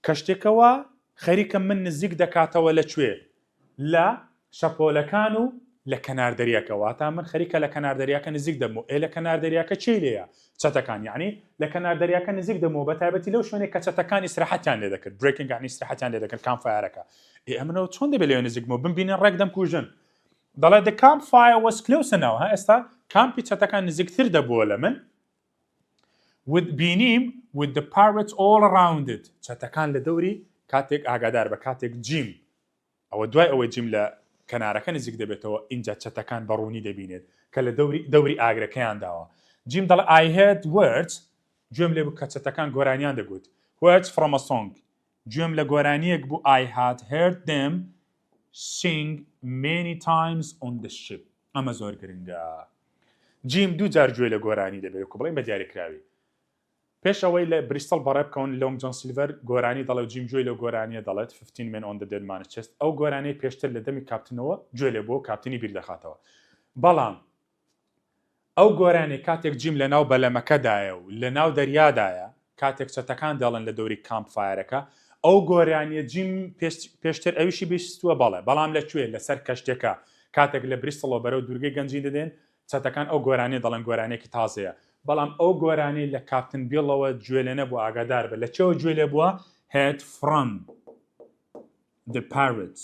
کەشتێکەوە خەریکە من نزیک دەکاتەوە لەکوێ لە شەپۆلەکان و لە کەنار دەریاکەوە تا من خەریکە لە کەنار دەریاکە نزیک دەمەوە لە کەنار دەریاکە چی لێیە چەتەکان یعنی لە کەنار دەریاکە نزیک دەمەوە بە تایبەتی لەو شوێنێک کە چەتەکان ئیسراحەتیان لێ دەکرد breaking یعنی ئیسراحەتیان لێ دەکرد کامفایرەکە ئەمنەوە چۆن دەبێت لێوە نزیکمەوە بمبینن ڕێک دەمکوژن دەڵێ the campfire was close enough ئێستا کامپی چەتەکان نزیکتر دەبووە لە من بینیم with the pirates all around it چەتەکان لە دەوری کاتێک ئاگادار بە کاتێک جیم ئەوە دوای ئەوەی جیم لە کەنارەکە نزیک دەبێتەوە اینجا چەتەکان بەڕوونی دەبینێت کە لە دەوری ئاگرەکەیان داوە جیم دەڵێ I heard words گوێم لێ بوو کە چەتەکان گۆرانیان دەگوت words from a song گوێم لە گۆرانیەک بوو I had heard them sing many times on the ship ئەمە زۆر گرنگە جیم دوو جار گوێ لە گۆرانی دەبێت کە بڵێن بە دیاریکراوی پێش ئەوەی لە بریستڵ بەڕێ بکەون لۆنگ جۆن سیلڤەر گۆرانی دەڵێ جیم گوێ لە گۆرانیە دەڵێت 15 men on the dead man's chest ئەو گۆرانەی پێشتر لە دەمی کاپتنەوە گوێ لێ بۆ کاپتنی بیر دەخاتەوە بەڵام ئەو گۆرانی کاتێک جیم لە ناو بەلەمەکەدایە و لە ناو دەریادایە کاتێک چەتەکان دەڵێن لە دەوری کامپ فایرەکە ئەو گۆرانیە جیم پێشتر ئەویشی بیستووە بەڵێ بەڵام لەکوێ لەسەر کەشتێکە کاتێک لە بریستڵەوە بەرەو دوورگەی گەنجین دەدێن چەتەکان ئەو گۆرانی دەڵێن گۆرانێکی تازەیە بەڵام ئەو گۆرانی لە کاپتن بیڵەوە گوێ لێ نەبووە ئاگادار بە لە چێوە گوێ لێ بووە heard from the pirates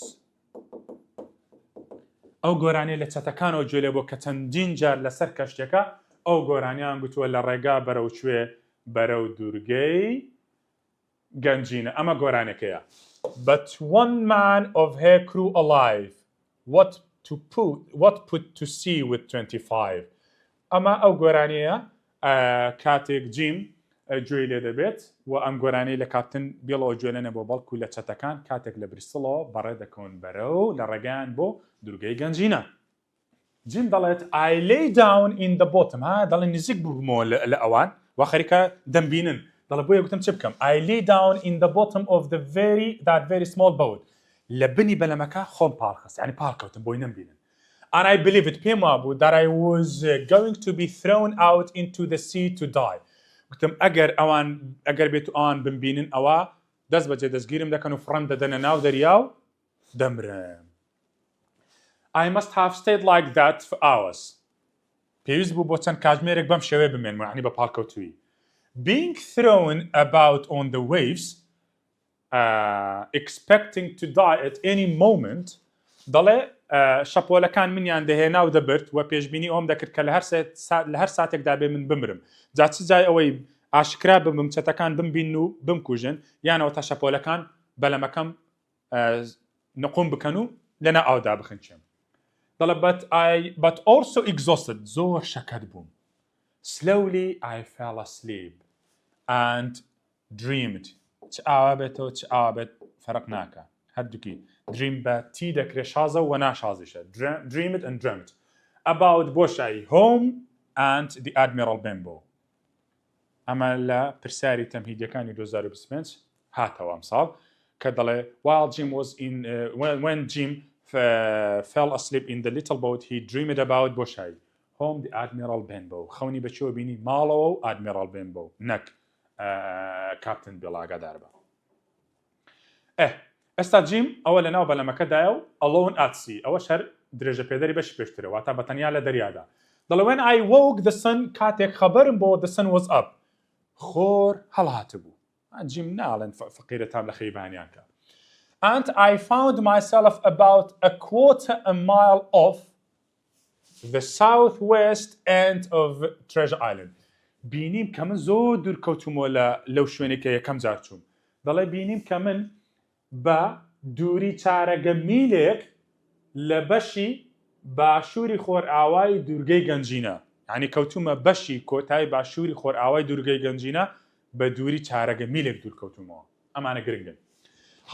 ئەو گۆرانی لە چەتەکانەوە گوێ لێ بووە کە چەندین جار لەسەر کەشتێکە ئەو گۆرانیان گوتووە لە ڕێگا بەرەو کوێ بەرەو دوورگەی گەنجینە ئەمە گۆرانێکەیە but one man of her crew alive what put to sea with 25 ئەمە ئەو گۆرانیە کاتێک جیم گوێی لێ دەبێت و ئەم گۆرانەی لە کاپتن بیڵەوە گوێ لێ نەبووە بەڵکو لە چەتەکان کاتێک لە بریستڵەوە بەڕێ دەکەون بەرەو لە ڕێگەیان بۆ دوورگەی گەنجینە جیم دەڵێت I lay down in the bottom دەڵێن نزیک بوومەوە لە ئەوان وا خەریکە دەمبینن دەڵێ بۆیە گوتم چ بکەم I lay down in the bottom of that very small boat لە بنی بەلەمەکە خۆم پاڵخست یعنی پاڵکەوتم بۆی نەمبینن and I believe it پێم وابوو that I was going to be thrown out into the sea to die گوتم ئەگەر بێت و ئەوان بمبینن ئەوە دەست بەجێ دەستگیرم دەکەن و فڕەم دەدەنە ناو دەریا و دەمرم I must have stayed like that for hours پێویست بوو بۆ چەند کاتژمێرێک بەم شێوەیە بمێنمەوە یعنی بە پاڵکەوتووی being thrown about on the waves expecting to die at any moment دەڵێ شەپۆلەکان منیان دەهێنا و دەبرد و پێشبینی ئەوم دەکرد کە لە هەر ساتێکدا بێ من بمرم جا چ جای ئەوەی ئاشکرا بم چەتەکان بمبین و بمکوژن یانەوە تا شەپۆلەکان بەلەمەکەم نقوم بکەن و لەنا ئاودا بخنچێم دەڵێ but also exhausted زۆر شەکەت بووم slowly I fell asleep and dreamed چ ئاوا بێتەوە چ ئاوا بێت فەرق ناکە هەردووکی dream بە تی دەکرێت شازە و ناشازیشە dreamed and dreamt about بۆشایی home and the Admiral Benbow ئەمە لە پرسیاری تەمهیدیەکانی 2025 هاتەوە ئەمساڵ کە دەڵێ while Jim was in when Jim fell asleep in the little boat he dreamed about بۆشایی home the Admiral Benbow خەونی بەچەوە بینی ماڵەوە و Admiral Benbow نەک کاپتن بێڵاگادار بە ئێستا جیم ئەوە لە ناو بەلەمەکەدایە و alone at sea ئەوەش هەر درێژە پێدەری بەشی پێشترە واتە بەتەنیا لە دەریادا دەڵێ when I woke the sun کاتێک خەبەرم بۆ the sun was up خۆر هەڵهاتە بوو جیم ناڵێن فەقیرە تام لە خەیبانیان کە and I found myself about a quarter a mile off the southwest end of Treasure Island بینیم کە من زۆر دوورکەوتومەوە لەو شوێنێکە یەکەم جار چووم دەڵێ بینیم کە من بە دووری چارەگە میلێک لە بەشی باشووری خۆرئاوای دوورگەی گەنجینە یعنی کەوتومە بەشی کۆتایی باشووری خۆرئاوای دوورگەی گەنجینە بە دووری چارەگە میلێک دوورکەوتومەوە ئەمانە گرنگن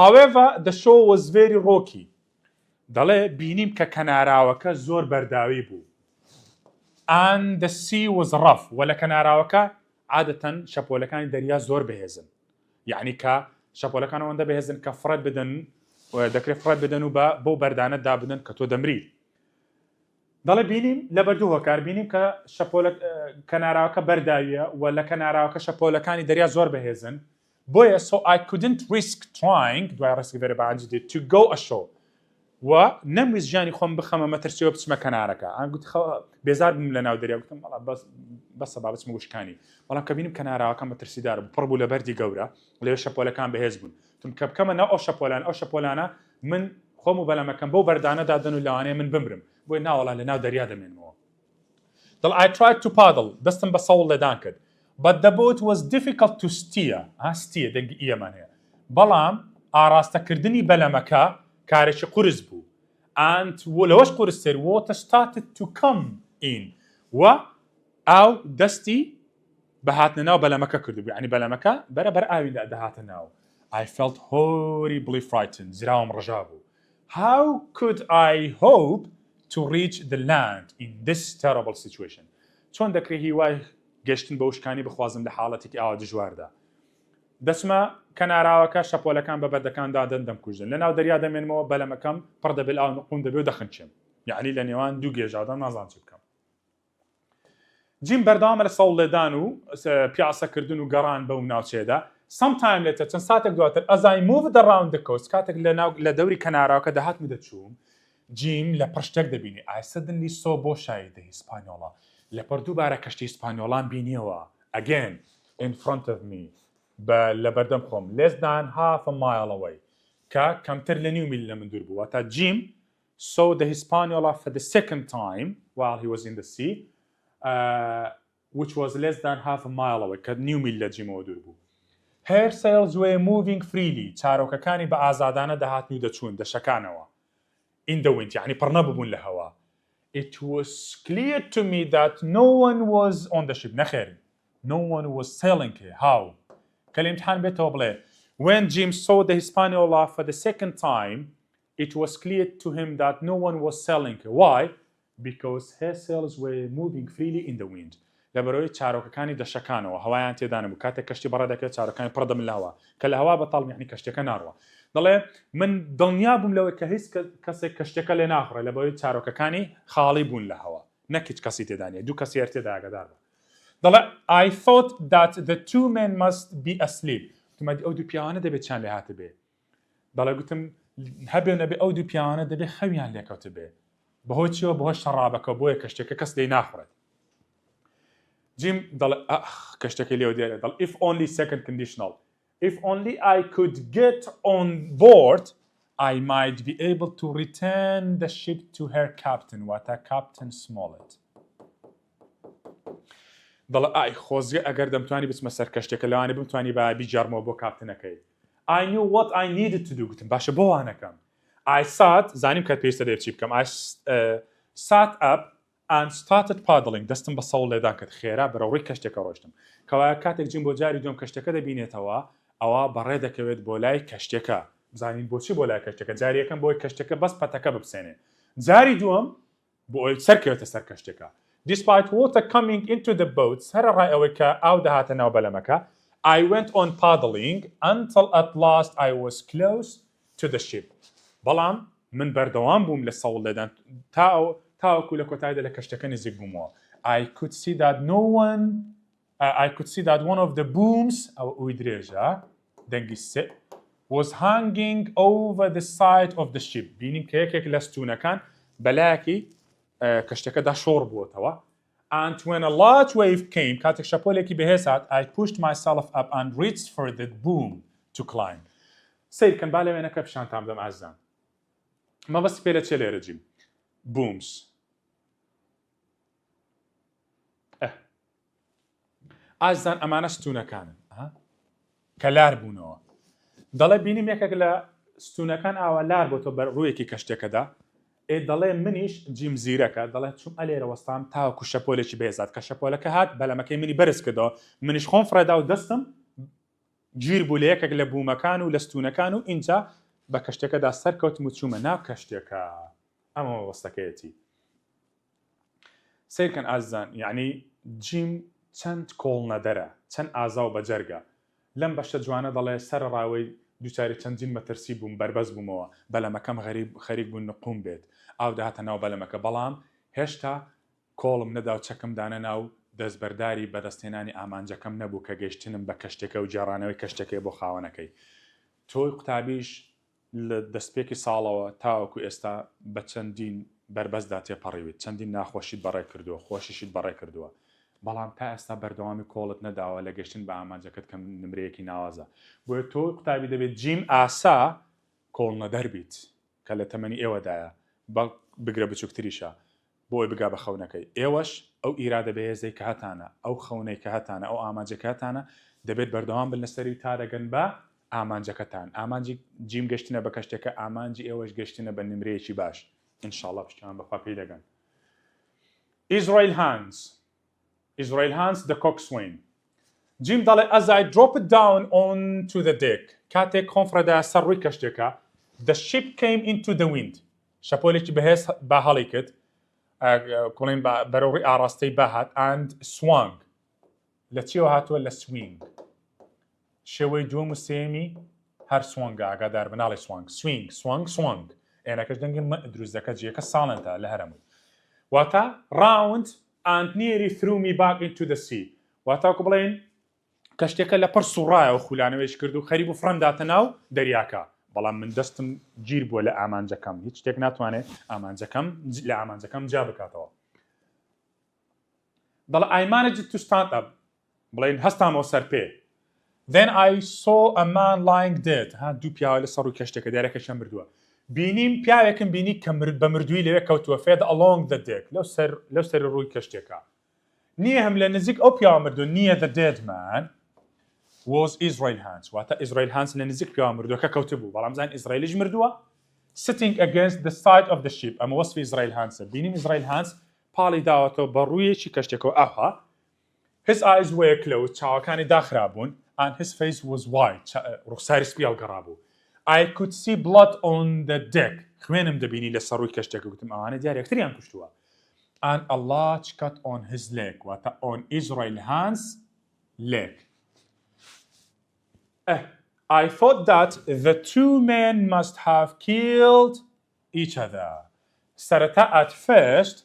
however the show was very rocky دەڵێ بینیم کە کەناراوەکە زۆر بەرداوی بوو and the sea was rough و لە کەناراوەکە عادەتەن شەپۆلەکانی دەریا زۆر بەهێزن یعنی کە شەپۆلەکان ئەوەندە بەهێزن کە فڕەت بدەن دەکرێت فڕەت بدەن و بۆ بەردانە دابدەن کە تۆ دەمری دەڵێ بینیم لە بەردوو هۆکار بینیم کە کەناراوەکە بەرداویە و لە کەناراوەکە شەپۆلەکانی دەریا زۆر بەهێزن بۆیە so I couldn't risk trying دوای ڕێسکی بەرە بەعاجی دێت to go ashore و نەمویست ژیانی خۆم بخەمە مەترسیەوە بچمە کەنارەکە گوت بێزار بم لە ناو دەریا گوتم بەسە با بچمە گوشکانی بەڵام کە بینیم کەناراوەکە مەترسیدار بوو پڕ بوو لە بەردی گەورە لەوێ شەپۆلەکان بەهێز بوون تم کە بکەمە ناو ئەو شەپۆلانە من خۆم و بەلەمەکەم بۆ بەردانە دادەن و لەوانەیە من بمرم بۆی ناوەڵا لە ناو دەریا دەمێنمەوە دڵ I tried to paddle دەستم بە سەوڵ لێدان کرد but the boat was difficult to steer دەنگی ئیەمان هەیە بەڵام ئاراستەکردنی بەلەمەکە کارێکی قورس بوو. And لەوەش قورستر water started to come in و ئاو دەستی بە هاتنەناو بەلەمەکە کردبوو. یعنی بەلەمەکە بەرەبەر ئاوی دەهاتە ناو. I felt horribly frightened. زراوم ڕژا بوو. How could I hope to reach the land in this terrible situation? چۆن دەکرێت هیوای گەشتن بە وشکانی بخوازم لە حاڵەتێکی ئاوا دژواردا. دەچمە کەناراوەکە شەپۆلەکان بە بەردەکان دادەن دەمکوژن. لەناو دەریا دەمێنمەوە بەلەمەکەم پڕ دەبێت ئاو نقوم دەبێت و دەخنچم. یعنی لە نێوان دوو گێژادەم نازانم چی بکەم. جیم بەردەوامە لە سەوڵ لێدان و پیاسەکردن و گەڕان بەو ناوچێدا. Sometime later چەند ساتێک دواتر as I moved around the coast کاتێک لە دەوری کەناراوەکە دەهاتم دەچووم جیم لە پڕشتێک دەبینی. I suddenly saw بۆشایی the Hispaniola. لە پەردووبارە کەشتی ئیسپانیۆڵان بینیەوە. Again in front of me. لە بەردەم خۆم less than half a mile away کە کەمتر لە نیو میل لە من دوور بووە تا جیم saw the Hispaniola for the second time while he was in the sea which was less than half a mile away کە نیو میل لە جیمەوە دوور بوو. Her sails were moving freely چارۆکەکانی بە ئازادانە دەهاتن و دەچوون دەشەکانەوە in the wind یعنی پڕ نەبوون لە هەوا. It was clear to me that no one was on the ship. نەخێر no one was sailing here. How? كالامتحان بيته بلي. When Jim saw the Hispaniola for the second time, it was clear to him that no one was sailing. Why? Because her sails were moving freely in the wind. لبروي چارۆکەکانی دەشەکانەوە هەوایان تێدا نەبوو کاتێک کەشتی بەڕێ دەکرێت چارۆکانی پڕ دەبن لە هەوا کە لە هەوا بەتاڵ یعنی کەشتەکە ناڕوە. دەڵێ من دڵنیا بووم لەوەی کە هیچ کەسێک کەشتەکە لێ ناخڕێت لەبەوەی چارۆکەکانی خاڵی بوون لە هەوا نەک هیچ کەسی تێدا نیە دوو کەسی هەر تێدا ئاگادار بە. دەڵێ I thought that the two men must be asleep. گوتم ئەو دوو پیاوانە دەبێت چیان لێ هاتە بێ. دەڵێ گوتم هەبێ نەبێ ئەو دوو پیاوانە دەبێت خەویان لێکەوتە بێ. بەهۆی چیەوە بەهۆی شەڕابەکە بۆیە کەشتێکە کەس لێی ناخڕێت. جیم دەڵێ کەشتەکەی لێوە دیارە دەڵ if only second conditional. If only I could get on board I might be able to return the ship to her captain واتە Captain Smollett. دەڵێ ئای خۆزگە ئەگەر دەمتوانی بچمە سەر کەشتێکە لەوانێ بمتوانی بە بیجارمەوە بۆ کاپتنەکەی. I knew what I needed to do. گوتم باشە بۆ وانەکەم. I sat زانیم کە پێویستە دەبێت چی بکەم. I sat up and started paddling. دەستم بە سەوڵ لێدان کرد خێرا بەرەوڕووی کەشتێکە ڕۆشتم. کەوایە کاتێک جیم بۆ جاری دوم کەشتەکە دەبینێتەوە ئەوە بەڕێ دەکەوێت بۆ لای کەشتێکە. بزانین بۆچی بۆ لای کەشتێکە جاری یەکەم بۆی کەشتەکە بەس پەتەکە بپسێنێ. جاری دووەم بۆ ئەوی سەرکەوێتە سەر کەشتێکە. Despite water coming into the boats هەر ڕای ئەوەی کە ئاو دەهاتە ناو بەلەمەکە I went on paddling until at last I was close to the ship. بەڵام من بەردەوام بووم لە سەوڵ لێدان تاوەکو لە کۆتاییدا لە کەشتەکە نزیک بوومەوە. I could see that one of the booms ئەوەی درێژە دەنگی سێ was hanging over the side of the ship. بینیم کە یەکێک لە ستوونەکان بەلایەکی کەشتەکەدا شۆڕ بووەتەوە. And when a large wave came کاتێک شەپۆلێکی بەهێز هات I pushed myself up and reached for the boom to climb. سیرکەن با لەوێنەکە پیشانتان بدەم ئازیزان. مەبەستی پێ لە چێ لێرە جیم؟ booms. ئازیزان ئەمانە ستوونەکانن کە لار بوونەوە. دەڵێ بینیم یەکێک لە ستوونەکان ئاوا لار بۆتۆ بەر ڕوویەکی کەشتێکەدا دەڵێ منیش جیم زیرەکە دەڵێت چوم ئەلێرە وەستام تاوەکو شەپۆلێکی بێزات کە شەپۆلەکە هات بەلەمەکەی منی بەرز کردەوە منیش خۆم فرەدا و دەستم گیر بوو لە یەکێک لە بوومەکان و لە ستوونەکان و اینجا بە کەشتێکەدا سەرکەوتم و چوومە ناو کەشتێکە. ئەمە وەستەکەیەتی. سیرکەن ئازیزان یعنی جیم چەند کۆڵ نەدەرە چەند ئازا و بەجەرگە لەم بەشە جوانە دەڵێ سەر ڕاوەی دووچاری چەندین مەترسی بووم بەربەز بوومەوە بەلەمەکەم خەریک بوون نقوم بێت ئاو داهاتە ناو بەلەمەکە بەڵام هێشتا کۆڵم نەدا و چەکم دانە ناو دەستبەرداری بەدەستێنانی ئامانجەکەم نەبوو کە گەیشتنم بە کەشتێکە و جێڕانەوەی کەشتێکێ بۆ خاوەنەکەی. تۆی قوتابیش لە دەستپێکی ساڵەوە تاوەکو ئێستا بە چەندین بەربەزدا تێپەڕیویت چەندین ناخۆشیت بەڕێ کردووە خۆشیشیت بەڕێ کردووە بەڵام تا ئێستا بەردەوامی کۆڵت نەداوە لە گەشتن بە ئامانجەکەت کەم نمرەیەکی ناوازە بۆیە تۆ قوتابی دەبێت جیم ئاسا کۆڵ نەدەربیت کە لە تەمەنی ئێوەدایە بگرە بچووکتریشە بۆی بگا بە خەونەکەی ئێوەش ئەو ئیرادە بەهێزەی کە هەتانە ئەو خەونەی کە هەتانە ئەو ئامانجەکە هەتانە دەبێت بەردەوام بن لەسەری تا دەگەن بە ئامانجەکەتان ئامانجی جیم گەشتنە بە کەشتێکە ئامانجی ئێوەش گەشتنە بە نمرەیەکی باش ئینشاءڵڵا پشتیان بەخوا پێی دەگەن. Israel hands the coxswain. جیم دەڵێ as I drop it down onto the deck کاتێک کۆنفرەدا سەر ڕووی کەشتێکە the ship came into the wind شەپۆلێکی بەهێز بە هەڵی کرد کوڵین بەرەو ڕووی ئاڕاستەی بەهات and swung لە چیەوە هاتووە لە swing شێوەی دووەم و سێمی هەر سوانگە ئاگادار بناڵی swing ئێنەکەش دەنگی دروست دەکات جیەکە ساڵنتە لە هەرەمووی واتە round and nearly threw me back into the sea واتاکو بڵێن کەشتێکە لە پڕ سوڕایەوە خولانەوەیش کرد و خەریب و فڕەنداتە ناو دەریاکە بەڵام من دەستم گیر بووە لە ئامانجەکەم هیچ شتێک ناتوانێت لە ئامانجەکەم جا بکاتەوە دەڵێ I managed to stand up بڵێن هەستامەوە سەر پێ then I saw a man lying dead دوو پیاوە لە سەر ڕووی کەشتێکە دەریاکەشە مردووە بینیم پیاوێکم بینی کە بە مردووی لەوێ کەوتووە fed along the deck لەو سەر ڕووی کەشتێکە نییە هەم لە نزیک ئەو پیاوە مردووە نییە the dead man was Israel hands واتە Israel hands لە نزیک پیاوە مردووەکە کەوتبوو بەڵام زان ئیزرائیلیش مردووە sitting against the side of the ship ئەمە وەسفی Israel hands بینیم Israel hands پاڵی داوەتەوە بە ڕوویەکی کەشتێکەوە ئاها his eyes were closed چاوەکانی داخرابوون and his face was white ڕوخساری سپیاو گەڕابوو I could see blood on the deck خوێنم دەبینی لە سەر ڕووی کەشتێکە گوتم ئەوانە دیارە یەکتریان کوشتووە and a large cut on his leg واتە on Israel hands leg I thought that the two men must have killed each other سەرەتا at first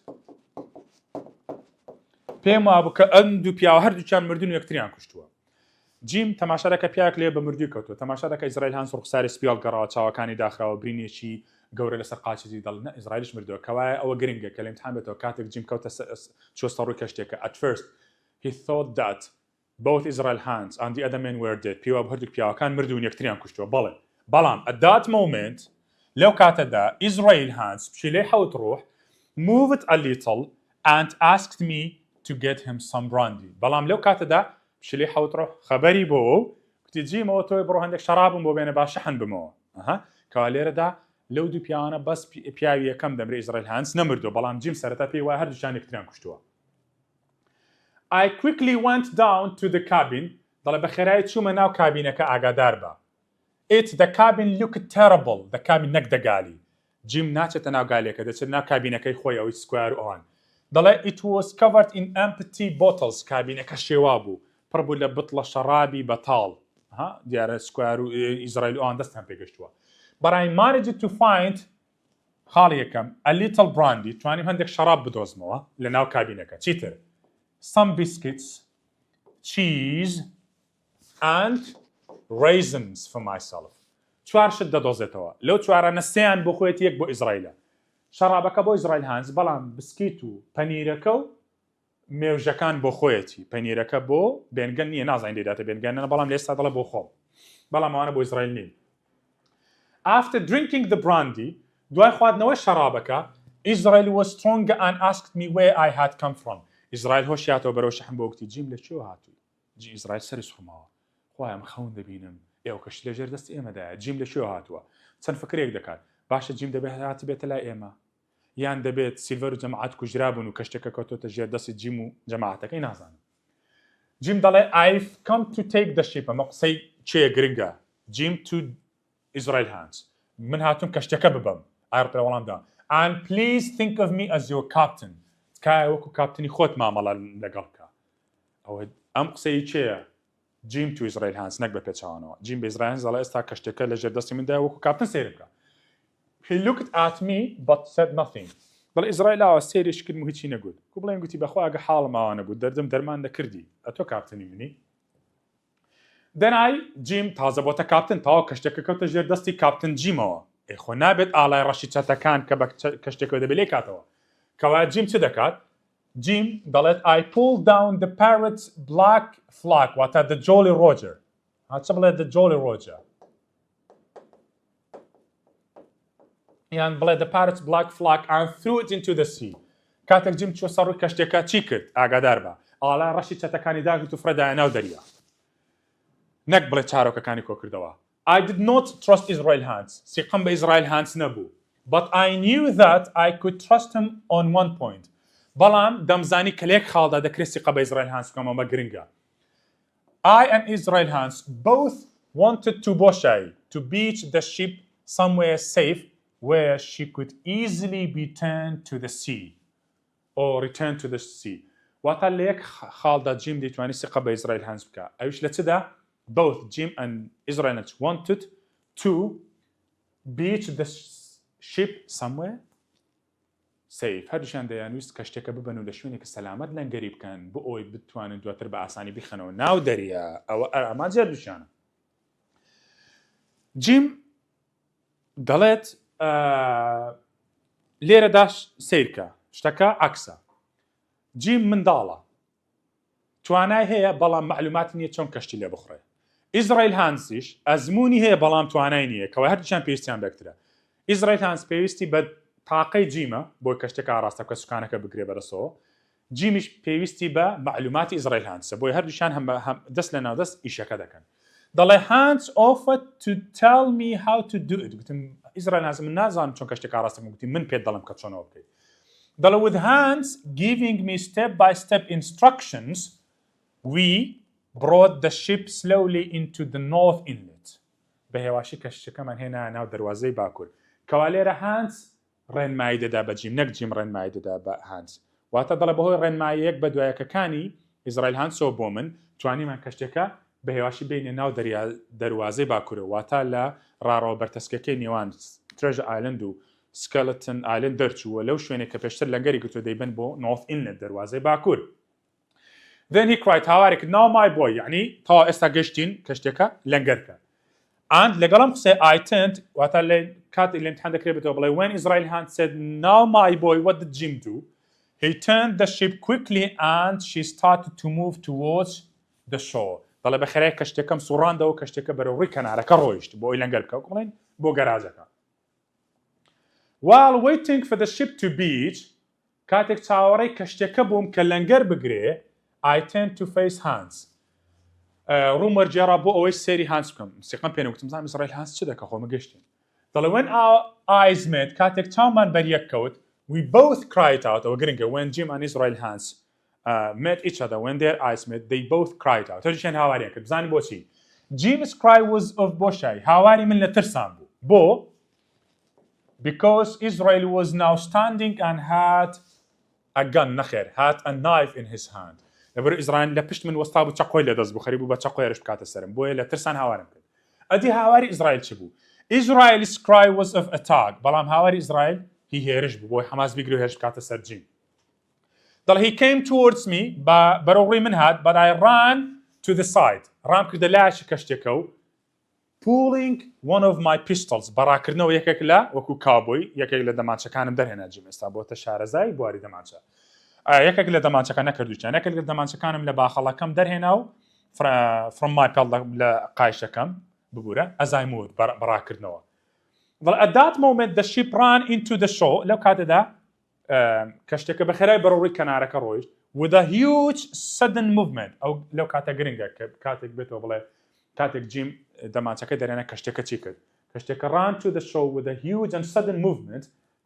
پێم وابوو کە ئەم دوو پیاوە هەردووکیان مردون و یەکتریان کوشتووە جیم تەماشا دەکە پیاوێک لێ بە مردووی کەوتووە تەماشا دەکە ئیزرائیل هانس ڕوخساری سپیاڵ گەڕاوە چاوەکانی داخراوە برینێکی گەورە لەسەر قاچێتی دڵ نە ئیزرائیلش مردووە کەوایە ئەوە گرنگە کە لە ئیمتحان بێتەوە کاتێک جیم کەوتە چۆ سەر ڕووی کەشتێکە at first he thought that both Israel hands and the other men were dead پیاوە هەردوو پیاوەکان مردوون یەکتریان کوشتووە بەڵام at that moment لەو کاتەدا Israel hands پشیلەی حەوت ڕوح moved a little and asked me to get him some brandy بەڵام لەو کاتەدا پشیلەی حەوت ڕوح خەبەری بۆ کوتی جیمەوە تۆی بڕۆ هەندێک شەرابم بۆ بێنە با شەحن بمەوە کەوا لێرەدا لەو دوو پیاوانە بەس پیاوی یەکەم دەمرێ ئیزرائیل هانس نەمردووە بەڵام جیم سەرەتا پێی وایە هەردووشیان یەکتریان کوشتووە I quickly went down to the cabin دەڵێ بە خێرایی چوومە ناو کابینەکە ئاگادار بە the cabin looked terrible the cabin نەک دەگالی جیم ناچێتە ناو گالێکە دەچێت ناو کابینەکەی خۆی ئەوەی سکوار و ئەوان دەڵێ it was covered in empty bottles کابینەکە شێوا بوو پڕ بوو لە بتڵە شەرابی بەتاڵ دیارە سکوار و ئیزرائیل و ئەوان دەستیان پێگەشتووە but I managed to find خاڵی یەکەم a little brandy توانیم هەندێک شەراب بدۆزمەوە لە ناو کابینەکە چیتر some biscuits cheese and raisins for myself چوار شت دەدۆزێتەوە لەو چوارانە سێیان بۆ خۆیەتی یەک بۆ ئیزرائیلە شەرابەکە بۆ ئیزرائیل هانز بەڵام بسکیت و پەنیرەکە و مێوژەکان بۆ خۆیەتی پەنیرەکە بۆ بێنگەن نییە نازانین دەیداتە بێنگەنە بەڵام لە ئێستا دەڵێ بۆ خۆم بەڵام ئەوانە بۆ ئیزرائیل نین after drinking the brandy دوای خواردنەوەی شەرابەکە Israel was stronger and asked me where I had come from ئیزرائیل هۆشیاتەوە بەرەو شەحن بۆ وتی جیم لە چێوە هاتووی ئیزرائیل سەری سوڕماوە خۆیان خەون دەبینم ئێوە کەش لەژێر دەستی ئێمەدایە جیم لە چێوە هاتووە چەند فکرێک دەکات باشە جیم دەبێت هاتی بێتە لای ئێمە یان دەبێت سیلڤەر و جەماعەت کوژرابوون و کەشتێکە کەوتۆتە ژێر دەستی جیم و جەماعەتەکەی نازانم جیم دەڵێ I've come to take the ship ئەمە قسەی چێە گرنگە جیم to Israel hands من هاتووم کەشتەکە ببەم ئایڕ وەڵامدا and please think of me as your captain تکایە وەکو کاپتنی خۆت مامەڵە لەگەڵکە ئەوە ئەم قسەی چێە جیم to Israel hands نەک بە پێچوانەوە جیم بە ئیزرائیل هانز دەڵێ ئێستا کەشتەکە لە ژێر دەستی مندا وەکو کاپتن سێر بکە he looked at me but said nothing بەڵێ ئیزرائیل ئاوە سێریش کرد و هیچی نەگوت کو بڵێن گوتی بەخوا ئەگە حاڵم ئاوانە بوو دەردم دەرمان دەکردی ئەتۆ کاپتنی منی دەنای جیم تازە بۆتە کاپتن تاوە کەشتێکە کەوتە ژێر دەستی کاپتن جیمەوە خۆ نابێت ئاڵای ڕەشی چەتەکان کە بە کەشتێکەوە دەبێت لێ کاتەوە کەوایە جیم چ دەکات جیم دەڵێت I pulled down the parrot's black flag واتە the Jolly Roger چ بڵێت the Jolly Roger یان بڵێ the parrot's black flag and threw it into the sea کاتێک جیم چوە سەر ڕووی کەشتێکە چی کرد ئاگادار بە ئاڵای ڕەشی چەتەکانی داگرت و فرەدایە ناو دەریا نەک بڵێ چارۆکەکانی کۆ کردەوە I did not trust Israel hands. سيقم بإسرائيل hands نبو. But I knew that I could trust him on one point. بلام دمزاني كليك خالدا دكري سيقا بإسرائيل hands كما ما جرينجا. I and Israel hands both wanted to Boshai to beach the ship somewhere safe where she could easily be turned to the sea or return to the sea. واتاليك خالدا جيم دي تواني سيقا بإسرائيل hands بكا. أيش لتدا both Jim and Israel wanted to beach the ship somewhere safe. هەردووشیان دەیانویست کەشتێکە ببەن و لە شوێنێک سەلامەت لەنگەری بکەن بۆ ئەوی بتوانن دواتر بە ئاسانی بخەنەوە ناو دەریا ئەوە ئاماجە هەردووشیانە. جیم دەڵێت لێرەداش سیرکە شتەکە عەکسە. جیم منداڵە توانای هەیە بەڵام معلوماتی نییە چۆن کەشتی لێ بخڕێ. ئیزرائیل هانسیش ئەزمموی هەیە بەڵام توانای نییە کەوە هەردووچیان پێویستیان بەکترە. ئیزرائیل هانس پێویستی بە تاقەی جیمە بۆ کەشتێکە ئاراستە کە سوکانەکە بگرێ بەرەسەوە. جیمیش پێویستی بە معلوماتی ئیزرائیل هانسە بۆی هەردووشیان هەم دەست لە ناودەست ئیشەکە دەکەن. دەڵێ هانس offered to tell me how to do it. گوتم ئیزرائیل هانس من نازانم چۆن کەشتێک ئاراستەکەم گوتی من پێت دەڵم کە چۆنەوە بکەیت. دەڵێ with Hans giving me step by step instructions we brought the ship slowly into the north inlet. بە هێواشی کەشتەکەمان هێنا ناو دەروازەی باکوور. کەوا لێرە هانس ڕێنمایی دەدا بە جیم نەک جیم ڕێنمایی دەدا بە هانس. واتە دەڵێ بەهۆی ڕێنماییەک بە دوایەکەکانی ئیزرائیل هانسەوە بۆ من توانیمان کەشتێکە بە هێواشی بینێ ناو دەروازەی باکوورە واتە لە ڕاڕەوە بەرتەسکەکەی نێوان ترێژە ئایلند و سکەلتن ئایلند دەرچووە لەو شوێنێک کە پێشتر لەنگەری گوتووە دەیبن بۆ نۆرث ئینلەت دەروازەی باکوور. Then he cried هاوارێک now my boy یعنی تا ئێستا گەشتین کەشتێکە لەنگەرکە. And لەگەڵم قسەی I turned واتە لە کاتی لە ئیمتحان دەکرێت بێتەوە بڵێ when Israel hand said now my boy what did Jim do? He turned the ship quickly and she started to move towards the shore. دەڵێ بەخێرای کەشتێکەم سوڕاندەوە کەشتێکە بەرەو ڕووی کەنارەکە ڕۆیشت بۆ ئەوی لەنگەر بکە بڵێن بۆ گەراجەکە. While waiting for the ship to beach کاتێک چاوەڕێی کەشتێکە بووم کە لەنگەر بگرێ I turned to face Hans. ڕووم وەرجێڕا بۆ ئەوەی سێری هانس بکەم. سیقم پێنە گوتم زانم ئیزرائیل هانس چ دەکە خۆمە گەشتین. دەڵێ when our eyes met کاتێک چاومان بەریەک کەوت we both cried out ئەوە گرنگە when Jim and Israel Hans met each other when their eyes met they both cried out. هەردووشیان هاواریان کرد بزانین بۆچی. Jim's cry was of بۆشای هاواری من لە ترسان بوو. بۆ because Israel was now standing and had a gun نەخێر had a knife in his hand. لەبەر ئیزرائیل لە پشت من وەستا بوو چەقۆی لە دەست بوو خەریب بوو بە چەقۆیەرش بکاتە سەرم بۆیە لە ترسان هاوارم کرد. ئەدی هاواری ئیزرائیل چ بوو؟ Israel's cry was of attack بەڵام هاواری ئیزرائیل هی هێرش بوو بۆی حەماس بیگرێ و هێرش بکاتە سەر جیم. دەڵێ he came towards me بەرەو ڕووی من هات but I ran to the side ڕام کردە لایەکی کەشتێکە و pulling one of my pistols بەڕاکردنەوە یەکێک لە وەکو کابۆی یەکێک لە دەمانچەکانم دەرهێنا جیم ئێستا بۆتە شارەزای بواری دەمانچە. یەکێک لە دەمانچەکان نەکردوویان یەکێک لە دەمانچەکانم لە باخەڵەکەم دەرهێنا و from my pelt لە قایشەکەم ببوورە ئەزایمود بەڕاکردنەوە. Well at that moment the ship ran into the shore لەو کاتەدا کەشتێکە بەخێرای بەرەوڕووی کەنارەکە ڕۆیشت with a huge sudden movement ئەو لەو کاتە گرنگە کە کاتێک بێتەوە بڵێ کاتێک جیم دەمانچەکەی دەرێنە کەشتێکە چی کرد کەشتێکە ran to the shore with a huge and sudden movement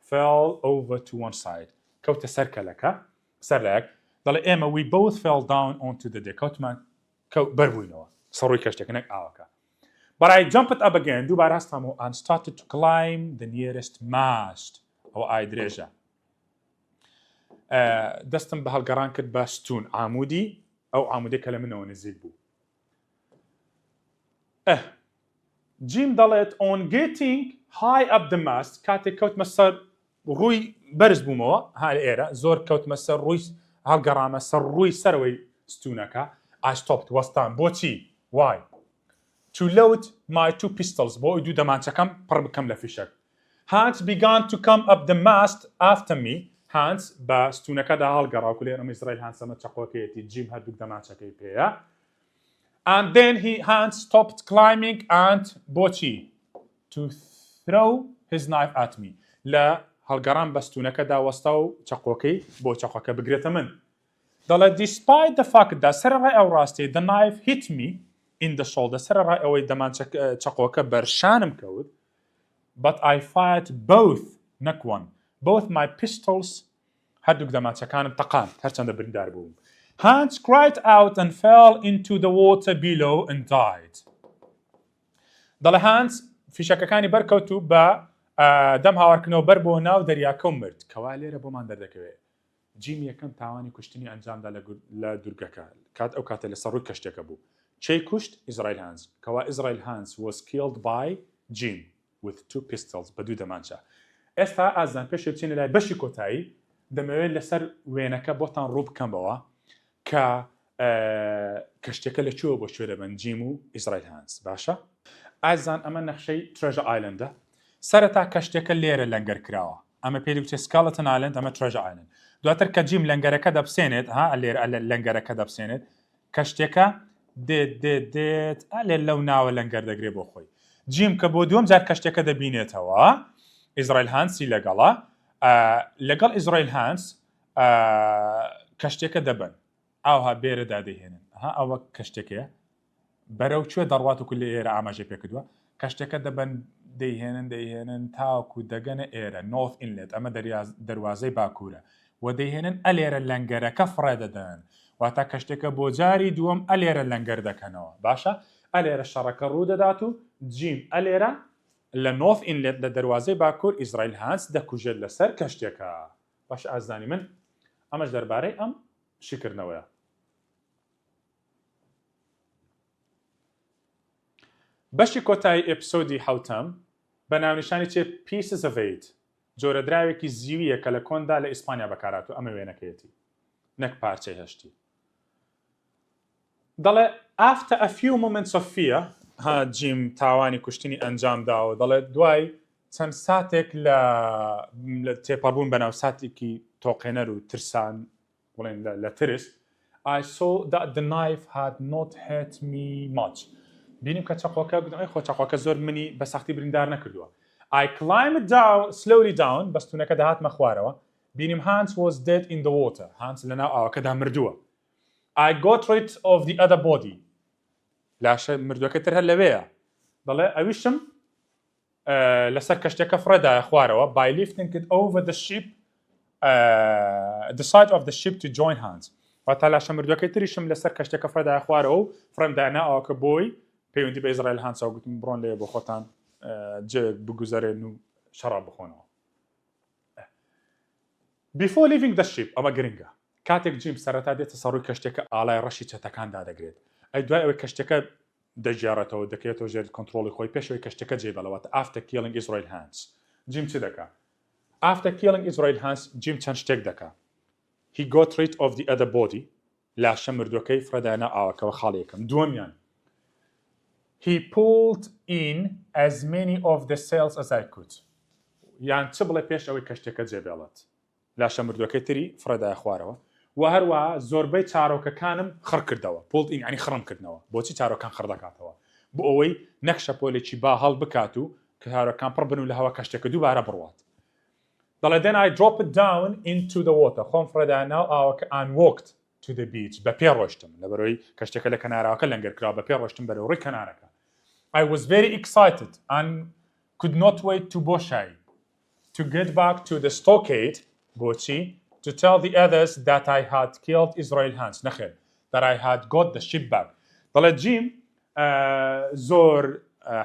fell over to one side کەوتە سەر کەلەکە سەر لایەک دەڵێ ئێمە we both fell down onto the deck کەوتمان بەربووینەوە سەڕووی کەشتێک نەک ئاوەکە. But I jumped up again دووبارە هەستامەوە and started to climb the nearest mast ئەوە ئای درێژە. دەستم بە هەڵگەڕان کرد بە ستون ئامودی ئەو ئامودەی کە لە منەوە نزیک بوو. جیم دەڵێت on getting high up the mast کاتێک کەوتمە سەر ڕووی بەرز بوومەوە ها ئێرە زۆر کەوتمە سەر ڕووی هەڵگەڕامە سەر ڕووی سەرەوەی ستونەکە I stopped وەستان بۆچی why to load my two pistols بۆ ئەوی دوو دەمانچەکەم پڕ بکەم لە فیشەک. Hans began to come up the mast after me Hans بە ستونەکەدا هەڵگەڕا و لێرەم ئیزرائیل هانسەمە چەقۆکەیەتی جیم هەردووک دەمانچەکەی پێیە. And then Hans stopped climbing and بۆچی to throw his knife at me لە هەڵگەڕان بە ستونەکەدا وەستا و چەقۆکەی بۆ چەقۆکە بگرێتە من. دەڵێت despite the fact that سەرڕای ئەو ڕاستی the knife hit me in the shoulder سەرڕای ئەوەی دەمان چەقۆکە بەرشانم کەوت but I fired both نەک one both my pistols هەردووک دەمانچەکانم تەقاند هەرچەندە بریندار بووم Hans cried out and fell into the water below and died دەڵێ هانس فیشەکەکانی بەرکەوتو بە دەم هاوارکردنەوە بەر بۆ ناو دەریاکە و مرد کەوا لێرە بۆمان دەردەکەوێت جیم یەکەم تاوانی کوشتنی ئەنجامدا لە دوورگەکە کات ئەو کاتە لە سەرڕووی کەشتێکە بوو چی کوشت ئیزرائیل هانس کەوا ئیزرائیل هانس was killed by Jim with 2 pistols بە دوو دەمانچە ئێستا ئازان پێش بچینە لای بەشی کۆتایی دەمەوێت لەسەر وێنەکە بۆتان ڕوو بکەمەوە کە کەشتێکە لەکوێوە بۆ شوێ دەبن جیم و ئیزرائیل هانس باشە ئازان ئەمە نەخشەی ترێژە ئایلەندە سەرەتا کەشتێکە لێرە لەنگەر کراوە ئەمە پێی وچێ سکاڵەتن ئایلەند ئەمە ترێژە ئایلەند دواتر کە جیم لەنگەرەکە دەبسێنێت ها لێرە لەنگەرەکە دەبسێنێت کەشتێکە دێت لێر لەو ناوە لەنگەر دەگرێت بۆ خۆی جیم کە بۆ دووەم جار کەشتێکە دەبینێتەوە ئیزرائیل هانسی لەگەڵە لەگەڵ ئیزرائیل هانس کەشتێکە دەبن ئاوها بێرەدا دەهێنن ها ئەوە کەشتێکەیە بەرەو کوێ دەڕوات و لە ئێرە ئاماژە پێکردووە کەشتێکە دەبن دەیهێنن تاوکو دەگەنە ئێرە نۆرث ئینلێت ئەمە دەواازەی باکوورە و دەیهێنن ئەلێرە لەنگەرەکە فڕێدەدەن واتە کەشتێکە بۆ جاری دووەم ئەلێرە لەنگەر دەکەنەوە باشە ئەلێرە شەڕەکە ڕوو دەدات و جیم ئەلێرە لە نۆرث ئینلێت لە دەواازەی باکوور ئیزرائیل هانس دەکوژێت لەسەر کەشتێکە باش ئازانی من ئەمەش دەربارەی ئەم شکردنەوەیە بەشی کۆتایی ئێپسۆدی حوتەم بە ناونیشانی چێ Pieces of Eight جۆرە دراوێکی زیویە کە لە کۆندا لە ئیسپانیا بەکارات و ئەمە وێنەکەیەتی نەک پارچەی هەشتی دەڵێ after a few moments of fear ها جیم تاوانی کوشتنی ئەنجام داوە دەڵێ دوای چەند ساتێک لە تێپەڕبوون بەناو ساتێکی تۆقێنەر و ترسان بڵێن لە ترس I saw that the knife had not hurt me much بینیم کە چەقۆکە گوتم ئەی خۆ چەقۆکە زۆر منی بە سەختی بریندار نەکردووە I climbed down slowly down بەستونەکە داهاتمە خوارەوە بینیم Hans was dead in the water Hans لەناو ئاوەکەدا مردووە I got rid of the other body لاشە مردووەکە تر هەر لەوەیە دەڵێ ئەویشم لەسەر کەشتێکە فڕێدایە خوارەوە by lifting it over the ship the side of the ship to join Hans واتە لاشە مردووەکەی تریشم لەسەر کەشتێکە فڕێدایە خوارەوە و فڕێمدایە ئاوەکە بۆی پەیوەندی بە ئیزرائیل هانسەوە گوتم بڕۆن لێ بۆ خۆتان جێک بگوزارێن و شەڕاب بخۆنەوە Before leaving the ship ئەمە گرنگە کاتێک جیم سەرەتا دێتە سەڕووی کەشتێکە ئاڵای ڕەشی چەتەکاندا دەگرێت ئەی دوای ئەوەی کەشتەکە دەژیارەتەوە دەکرێتەوە ژێر کۆنتڕۆڵی خۆی پێشەوەی کەشتەکە جێبەڵەوەتە after killing Israel Hans جیم چی دەکا after killing Israel Hans جیم چەند شتێک دەکا he got rid of the other body لاشە مردوەکەی فرەدایە ئاوەکەوە خاڵیەکەم دووەمیان he pulled in as many of the sails as I could یان چ بڵێ پێش ئەوەی کەشتەکە جێبێڵێت لاشە مردوەکەی تری فرەدایە خوارەوە و هەروە زۆربەی چارۆکەکانم خڕ کردەوە pulled in ینی خڕم کردنەوە بۆچی چارۆکان خڕ دەکاتەوە بۆ ئەوەی نەک شەپۆلێکی با هەڵ بکات و کە چارۆکان پڕ بن و لە هەوا کەشتێکە دووبارە بڕوات دەڵێ then I dropped it down into the water خۆم فرەدایە ناو ئاوەکە and walked to the beach بە پێ ڕۆشتم لەبەرەوەی کەشتێکە لە کەناراوەکە لەنگەر کراوە بە پێ ڕۆشتم بەرەو ڕێی کەنارەکە I was very excited and could not wait to بۆشایی to get back to the stockade بۆچی to tell the others that I had killed Israel Hans نەخێر that I had got the ship back دەڵێ جیم زۆر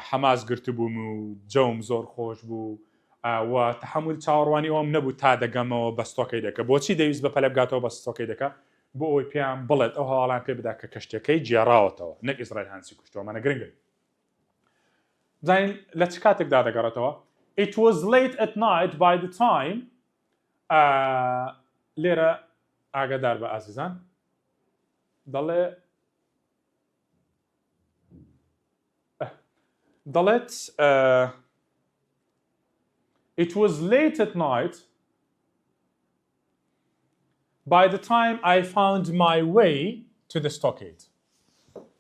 حەماس گرتبووم و جەوم زۆر خۆش بوو و تحمل چاوەڕوانی ئەوم نەبوو تا دەگەمەوە بە ستۆکەیدەکە بۆچی دەویست بە پەلە بگاتەوە بە ستۆکەیدەکە بۆ ئەوەی پێیان بڵێت ئەو هەواڵان پێ بدا کە کەشتەکەی جێڕاوەتەوە نەک ئیزرائیل هانسی کوشتەوەمانە گرنگە زین لە چ کاتێکدا دەگەڕێتەوە It was late at night by the time لێرە ئاگادار بە ئازیزان دەڵێت It was late at night by the time I found my way to the stockade.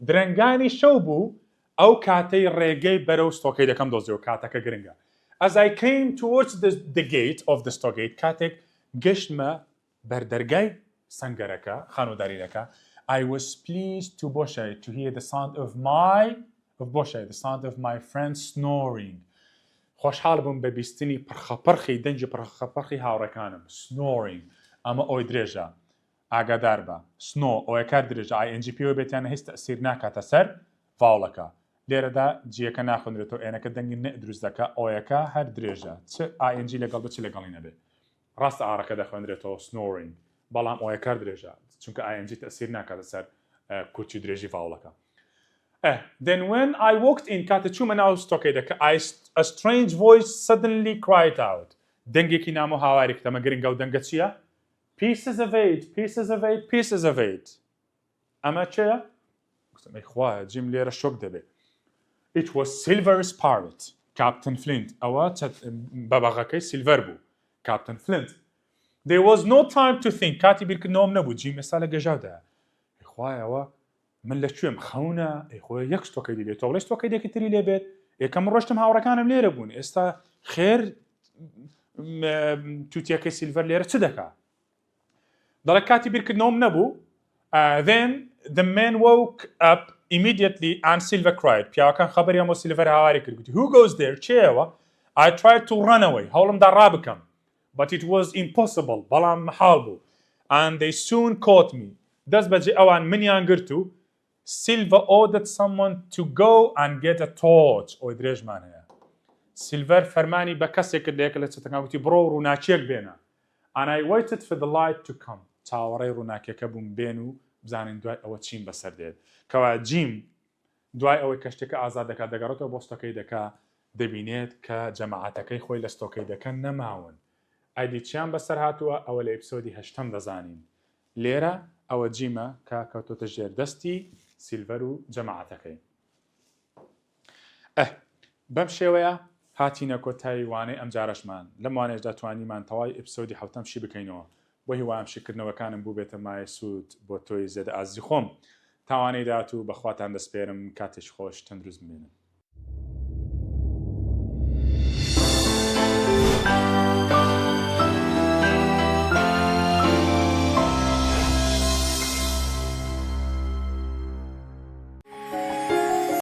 درەنگانی شەو بوو ئەو کاتەی ڕێگەی بەرەو ستۆکەیدەکەم دۆزیەوە کاتەکە گرنگە. As I came towards the gate of the stockade کاتێک گەشتمە بەردەرگای سەنگەرەکە خانۆدارینەکە I was pleased to hear the sound of my friend snoring. خۆشحاڵ بووم بە بیستنی پرخەپەرخی دەنجی پرخەپەرخی هاوڕەکانم. Snoring. ئەمە ئۆی درێژە. ئاگادار بە. Snow ئۆیە کار درێژە. ING پێوە بێتیانە هیچ تەسیر ناکاتە سەر ڤاوڵەکە. لێرەدا جیەکە ناخوێنرێتەوە ئێنەکە دەنگی نە دروست دەکات ئۆیەکە هەر درێژە. چ ING لەگەڵ بچ لەگەڵی نەبێت. ڕاستە ئاڕەکە دەخوێنرێتەوە snoring. بەڵام ئۆیە کار درێژە. چونکە ING تەسیر ناکاتە سەر کورتی درێژی ڤاوڵەکە. Then when I walked in کاتە چوومە ناو ستۆکەیدەکە a strange voice suddenly cried out. دەنگێکی نام و هاواری کتەمە گرنگە و دەنگە چییە؟ Pieces of eight, pieces of eight, pieces of eight. ئەمە چێە؟ گوتم خوایە جیم لێرە شۆک دەبێت. It was Silver's parrot. Captain Flint. ئەوە بەبەغەکەی سیلڤەر بوو. Captain Flint. There was no time to think. کاتی بیرکردنەوەم نەبوو. جیم ئێستا لە گەژاودایە. خوایەوە من لەکوێم خەونە خۆی یەک ستۆکەیدی لێت. تۆ بڵێ ستۆکەیدێکی تری لێبێت. یەکەم ڕۆشتم هاوڕەکانم لێرە بوون. ئێستا خێر تووتیەکەی سیلڤەر لێرە چ دەکات؟ دەڵێ کاتی بیرکردنەوەم نەبوو. Then the man woke up immediately and Silver cried. پیاوەکان خەبەریان بۆ سیلڤەر هاواری کرد. گوتی Who goes there? چێوە؟ I tried to run away. هەوڵمدا ڕابکەم. But it was impossible. بەڵام محال بوو. And they soon caught me. دەست بەجێ ئەوان منیان گرت و Silver ordered someone to go and get a torch. ئەوی درێژمان هەیە. سیلڤەر فەرمانی بە کەسێک کرد لەیەکە لە چەتەکان گوتی بڕۆ ڕووناکیەک بێنە. And I waited for the light to come. چاوەڕێی ڕووناکیەکە بووم بێن و بزانین دوای ئەوە چیم بەسەر دێت. کەوا جیم دوای ئەوەی کەشتێکە ئازاد دەکات دەگەڕێتەوە بۆ ستۆکەی دەکا دەبینێت کە جەماعەتەکەی خۆی لە ستۆکەی دەکە نەماون. ئایدی چیان بەسەر هاتووە ئەوە لە ئێپیسۆدی 8 دەزانین. لێرە ئەوە جیمە کە کەوتۆتە ژێر دەستی سیلڤەر و جەماعەتەکەی. بەم شێوەیە هاتینە کۆتایی وانەی ئەم جارەشمان لەم وانەیەشدا توانیمان تەواوی ئێپیسۆدی 7 شی بکەینەوە. بۆ هیوایم شیکردنەوەکانم بوو بێتە مایە سوود بۆ تۆی زێدە ئازی خۆم. تاوانەی داهاتوو بەخواتان دەسپێرم کاتێک خۆش تەندروست بمێنن.